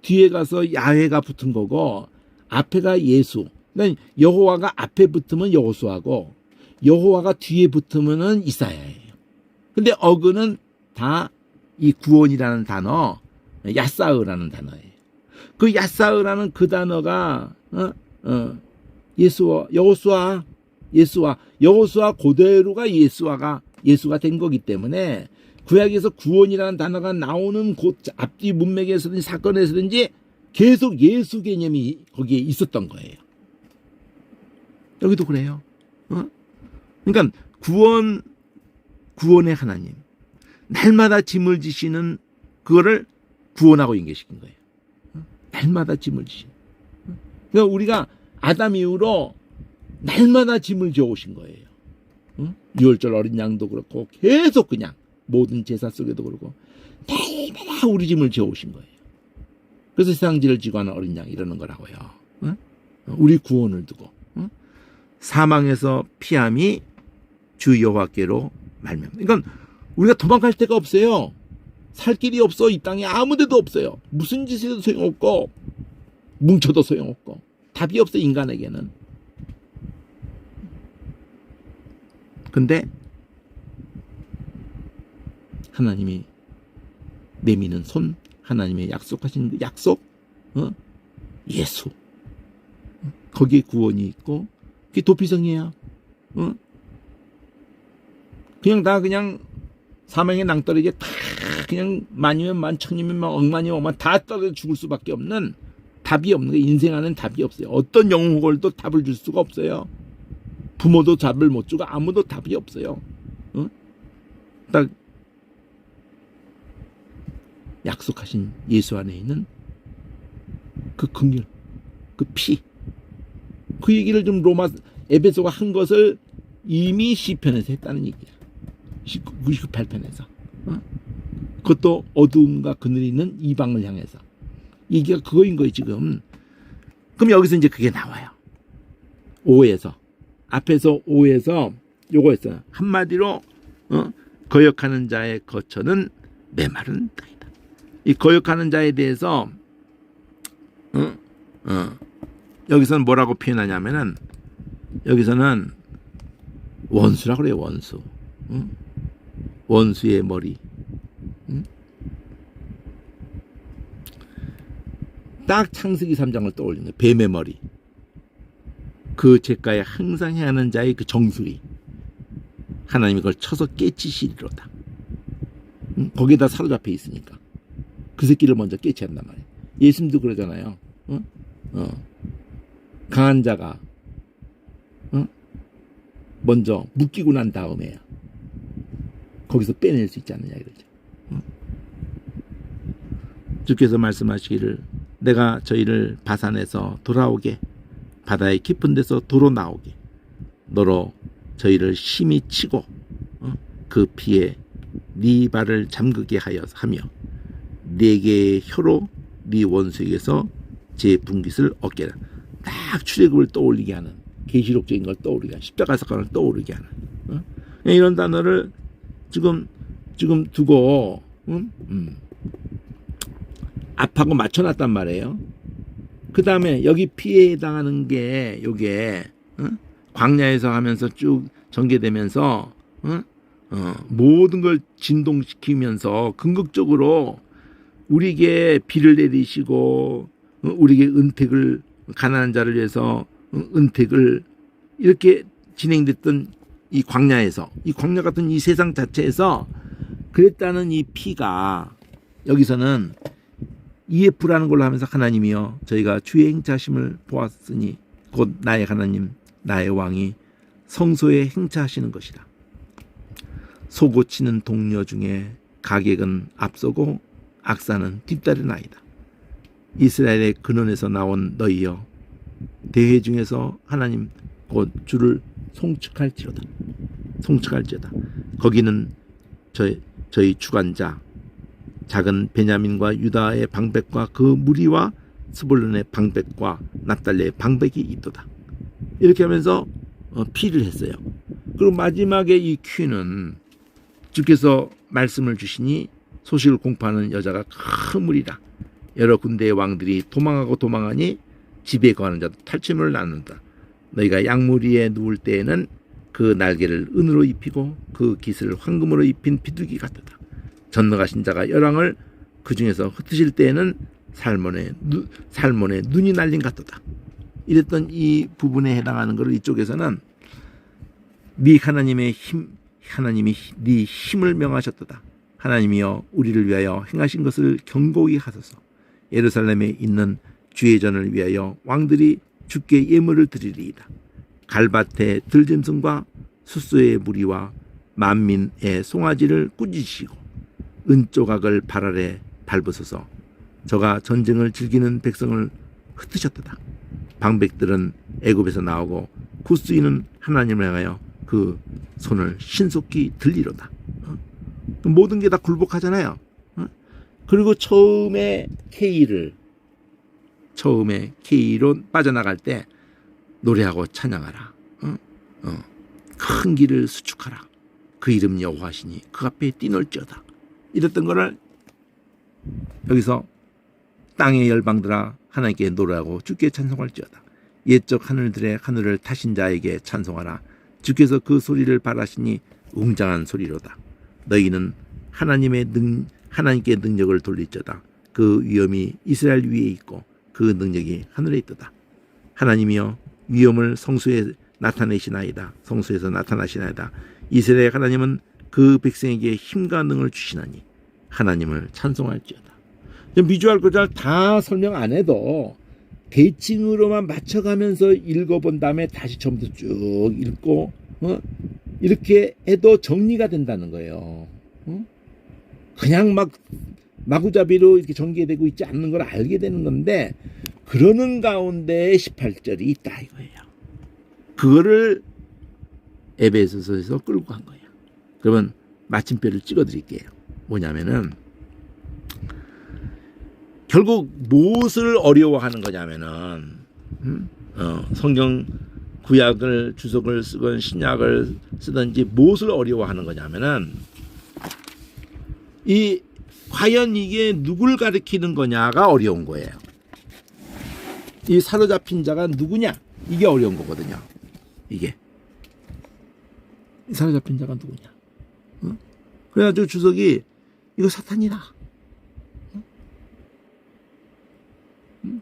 S1: 뒤에 가서 야훼가 붙은 거고 앞에가 예수. 그러니까 여호와가 앞에 붙으면 여호수아고 여호와가 뒤에 붙으면은 이사야예요. 근데 어근은 다 이 구원이라는 단어, 야사흐라는 단어예요. 그 야사흐라는 그 단어가 여호수아 그대로가 예수아가 예수가 된 거기 때문에 구약에서 구원이라는 단어가 나오는 곳 앞뒤 문맥에서든지 사건에서든지 계속 예수 개념이 거기에 있었던 거예요. 여기도 그래요. 그러니까 구원의 하나님, 날마다 짐을 지시는 그거를 구원하고 연계시킨 거예요. 날마다 짐을 지시는. 그러니까 우리가 아담 이후로 날마다 짐을 져오신 거예요. 유월절 어린 양도 그렇고 계속 그냥 모든 제사 속에도 그렇고 날마다 우리 짐을 져오신 거예요. 그래서 세상지를 지고 하는 어린 양 이러는 거라고요. 우리 구원을 두고 사망에서 피함이 주 여호와께로 말미암아. 그러니까 우리가 도망갈 데가 없어요. 살 길이 없어. 이 땅에 아무 데도 없어요. 무슨 짓을 해도 소용없고 뭉쳐도 소용없고 답이 없어 인간에게는. 근데 하나님이 내미는 손, 하나님의 약속하신 그 약속, 예수. 거기에 구원이 있고 그게 도피성이에요. 그냥 다 그냥 사망의 낭떠러지에 다 그냥 만이면 만, 천이면 만, 억만이면 억만 다 떨어져 죽을 수밖에 없는 답이 없는 게 인생하는 답이 없어요. 어떤 영혼들도 답을 줄 수가 없어요. 부모도 답을 못 주고 아무도 답이 없어요. 딱 약속하신 예수 안에 있는 그 긍휼, 그 피, 그 얘기를 좀 에베소가 한 것을 이미 시편에서 했다는 얘기야. 98편에서. 그것도 어두움과 그늘이 있는 이방을 향해서. 이게 그거인 거예요, 지금. 그럼 여기서 이제 그게 나와요. 5에서. 앞에서 5에서 요거 했어요. 한마디로, 거역하는 자의 거처는 메마른 땅이다. 이 거역하는 자에 대해서, 여기서는 뭐라고 표현하냐면은, 여기서는 원수라고 그래요, 원수. 원수의 머리. 딱 창세기 3장을 떠올리는 거예요. 뱀의 머리. 그 죄가에 항상 행하는 자의 그 정수리. 하나님이 그걸 쳐서 깨치시리로다. 거기에다 사로잡혀 있으니까. 그 새끼를 먼저 깨치한단 말이에요. 예수님도 그러잖아요. 강한 자가 먼저 묶이고 난 다음에야 거기서 빼낼 수 있지 않느냐 이러죠. 주께서 말씀하시기를 내가 저희를 바산에서 돌아오게 바다의 깊은 데서 도로 나오게 너로 저희를 심히 치고 그 피에 네 발을 잠그게 하며 네 개의 혀로 네 원수에게서 제 분깃을 얻게라. 딱 출애굽을 떠올리게 하는 계시록적인 걸 떠오르게 하는 십자가 사건을 떠오르게 하는 이런 단어를 지금 두고 앞하고 맞춰놨단 말이에요. 그 다음에 여기 피해에 해당하는 게 요게 광야에서 하면서 쭉 전개되면서 모든 걸 진동시키면서 궁극적으로 우리에게 비를 내리시고 우리에게 은택을 가난한 자를 위해서 은택을 이렇게 진행됐던 이 광야에서 이 광야 같은 이 세상 자체에서 그랬다는 이 피가 여기서는 EF라는 걸로 하면서 하나님이여 저희가 주의 행차하심을 보았으니 곧 나의 하나님 나의 왕이 성소에 행차하시는 것이라. 소고치는 동료 중에 가객은 앞서고 악사는 뒤따르나이다. 이스라엘의 근원에서 나온 너희여 대회 중에서 하나님 곧 주를 송축할지어다. 거기는 저희 주관자 작은 베냐민과 유다의 방백과 그 무리와 스불론의 방백과 납달리의 방백이 있도다. 이렇게 하면서 피를 했어요. 그리고 마지막에 이 큐는 주께서 말씀을 주시니 소식을 공포하는 여자가 큰 무리라. 여러 군대의 왕들이 도망하니 집에 거하는 자도 탈취물을 낳는다. 너희가 양무리에 누울 때에는 그 날개를 은으로 입히고 그 깃을 황금으로 입힌 비둘기 같도다. 전능하신 자가 열왕을 그 중에서 흩으실 때에는 살몬의 눈이 날린 같도다. 이랬던 이 부분에 해당하는 것을 이쪽에서는 네 하나님의 하나님이 네 힘을 명하셨도다. 하나님이여 우리를 위하여 행하신 것을 경고히 하소서. 예루살렘에 있는 주의 전을 위하여 왕들이 주께 예물을 드리리이다. 갈밭의 들짐승과 숫소의 무리와 만민의 송아지를 꾸짖으시고 은조각을 발 아래 밟으소서. 저가 전쟁을 즐기는 백성을 흩으셨도다. 방백들은 애굽에서 나오고 구스인은 하나님을 향하여 그 손을 신속히 들리로다. 모든 게 다 굴복하잖아요. 그리고 처음에 K로 빠져나갈 때 노래하고 찬양하라. 큰 길을 수축하라. 그 이름 여호와시니 그 앞에 뛰놀지어다. 이랬던 거를 여기서 땅의 열방들아 하나님께 노래하고 주께 찬송할지어다. 옛적 하늘들의 하늘을 타신 자에게 찬송하라. 주께서 그 소리를 바라시니 웅장한 소리로다. 너희는 하나님께 능력을 돌릴지어다. 그 위엄이 이스라엘 위에 있고 그 능력이 하늘에 있도다. 하나님이여 위엄을 성수에 나타내시나이다. 성수에서 나타나시나이다. 이스라엘 하나님은 그 백성에게 힘과 능을 주시나니 하나님을 찬송할지어다. 미주알 구절 다 설명 안 해도 대칭으로만 맞춰가면서 읽어본 다음에 다시 처음부터 쭉 읽고 이렇게 해도 정리가 된다는 거예요. 그냥 막 마구잡이로 이렇게 전개되고 있지 않는 걸 알게 되는 건데, 그러는 가운데 18절이 있다 이거예요. 그거를 에베소서에서 끌고 간 거예요. 그러면 마침표를 찍어 드릴게요. 뭐냐면은 결국 무엇을 어려워하는 거냐면은 성경 구약을 주석을 쓰건 신약을 쓰든지 무엇을 어려워하는 거냐면은 과연 이게 누굴 가리키는 거냐가 어려운 거예요. 이 사로잡힌 자가 누구냐, 이게 어려운 거거든요. 이게 사로잡힌 자가 누구냐. 그래가지고 주석이 이거 사탄이다.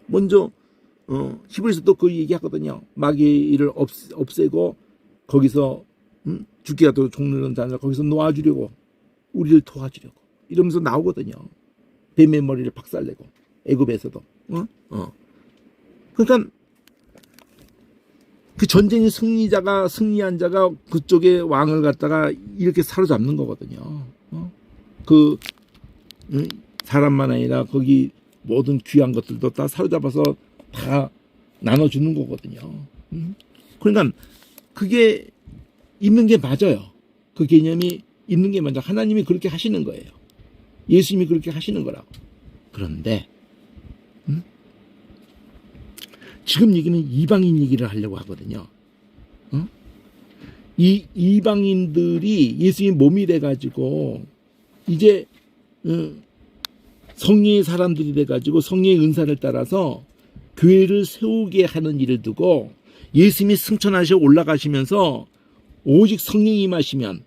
S1: 먼저 히브리서 또 그 얘기하거든요. 마귀를 없애고 거기서 죽기가 또 종르는 자를 거기서 놓아주려고, 우리를 도와주려고 이러면서 나오거든요. 뱀의 머리를 박살내고 애굽에서도. 그러니까 그 전쟁의 승리한 자가 그쪽의 왕을 갖다가 이렇게 사로잡는 거거든요. 사람만 아니라 거기 모든 귀한 것들도 다 사로잡아서 다 나눠주는 거거든요. 그러니까 그게 있는 게 맞아요. 그 개념이 있는 게 맞아. 하나님이 그렇게 하시는 거예요. 예수님이 그렇게 하시는 거라고. 그런데 지금 얘기는 이방인 얘기를 하려고 하거든요. 이 이방인들이 예수님 몸이 돼가지고 이제 성령의 사람들이 돼가지고 성령의 은사를 따라서 교회를 세우게 하는 일을 두고, 예수님이 승천하셔 올라가시면서 오직 성령이 임하시면,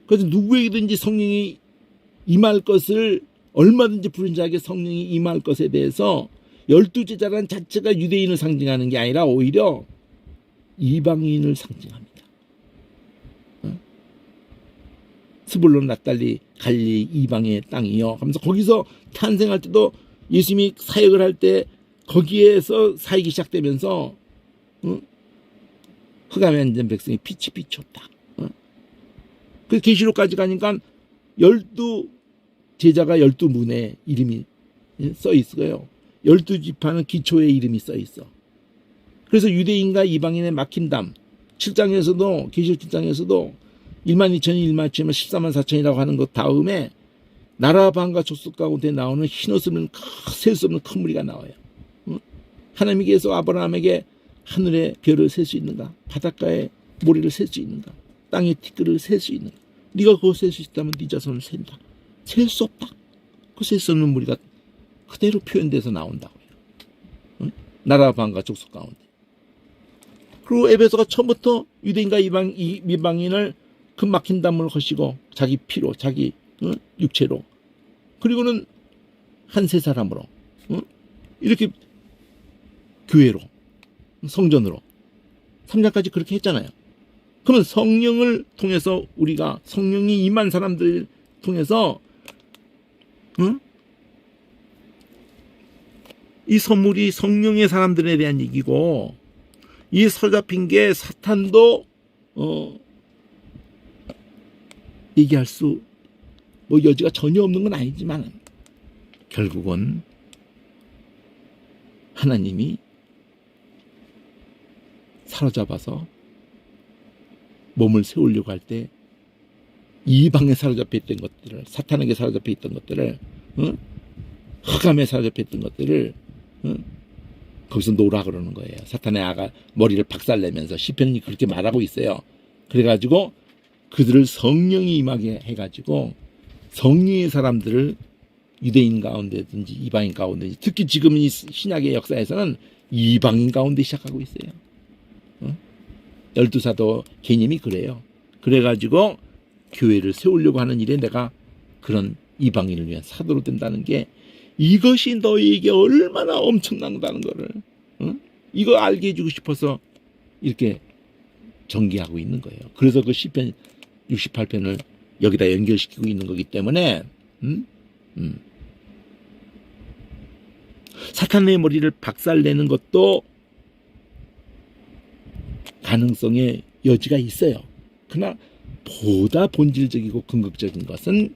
S1: 그래서 누구에게든지 성령이 임할 것을 얼마든지 부른 자에게 성령이 임할 것에 대해서 12제자라는 자체가 유대인을 상징하는 게 아니라 오히려 이방인을 상징합니다. 스불론 납달리 갈릴리 이방의 땅이요 하면서 거기서 탄생할 때도 예수님이 사역을 할 때 거기에서 사역이 시작되면서 흑암에 앉은 백성이 빛이 비쳤다. 그 계시록까지 가니까 12제자가 12문에 이름이 써 있어요. 12지파는 기초의 이름이 써 있어. 그래서 유대인과 이방인의 막힌담 7장에서도 계시록 7장에서도 1만 2천이 1만 7천 14만 4천이라고 하는 것 다음에 나라 방과 족속 가운데 나오는 흰옷을 셀 수 없는 큰 무리가 나와요. 하나님께서 아브라함에게 하늘의 별을 셀 수 있는가? 바닷가의 모래를 셀 수 있는가? 땅의 티끌을 셀 수 있는가? 네가 그거 셀 수 있다면 네 자손을 셀다. 셀 수 없다. 그 셀 수 없는 무리가 그대로 표현돼서 나온다고요. 나라 방과 족속 가운데. 그리고 에베소가 처음부터 유대인과 이방인을 그 막힌 담을 허시고 자기 피로, 자기 육체로, 그리고는 한 세 사람으로 이렇게 교회로, 성전으로 3장까지 그렇게 했잖아요. 그러면 성령을 통해서 우리가 성령이 임한 사람들 통해서 이 선물이 성령의 사람들에 대한 얘기고 이 사로잡힌 게 사탄도 얘기할 수 여지가 전혀 없는 건 아니지만 결국은 하나님이 사로잡아서 몸을 세우려고 할 때 이방에 사로잡혀 있던 것들을, 사탄에게 사로잡혀 있던 것들을, 흑암에 사로잡혀 있던 것들을 거기서 놓으라 그러는 거예요. 사탄의 아가 머리를 박살내면서 시편이 그렇게 말하고 있어요. 그래가지고 그들을 성령이 임하게 해가지고 성령의 사람들을 유대인 가운데든지 이방인 가운데든지, 특히 지금 이 신약의 역사에서는 이방인 가운데 시작하고 있어요. 12사도 개념이 그래요. 그래가지고 교회를 세우려고 하는 일에 내가 그런 이방인을 위한 사도로 된다는 게, 이것이 너희에게 얼마나 엄청난다는 거를 이거 알게 해주고 싶어서 이렇게 전개하고 있는 거예요. 그래서 그 시편 68편을 여기다 연결시키고 있는 거기 때문에 사탄의 머리를 박살내는 것도 가능성의 여지가 있어요. 그러나 보다 본질적이고 근극적인 것은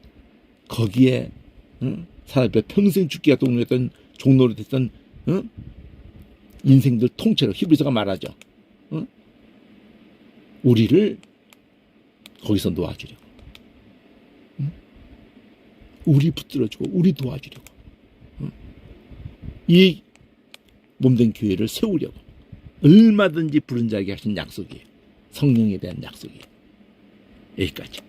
S1: 거기에 사람의 평생 죽기가 동료했던 종로로 됐던 인생들 통째로 히브리서가 말하죠. 우리를 거기서 놓아주려고, 우리 붙들어주고 우리 도와주려고, 이 몸된 교회를 세우려고 얼마든지 부른 자에게 하신 약속이에요. 성령에 대한 약속이에요. 여기까지.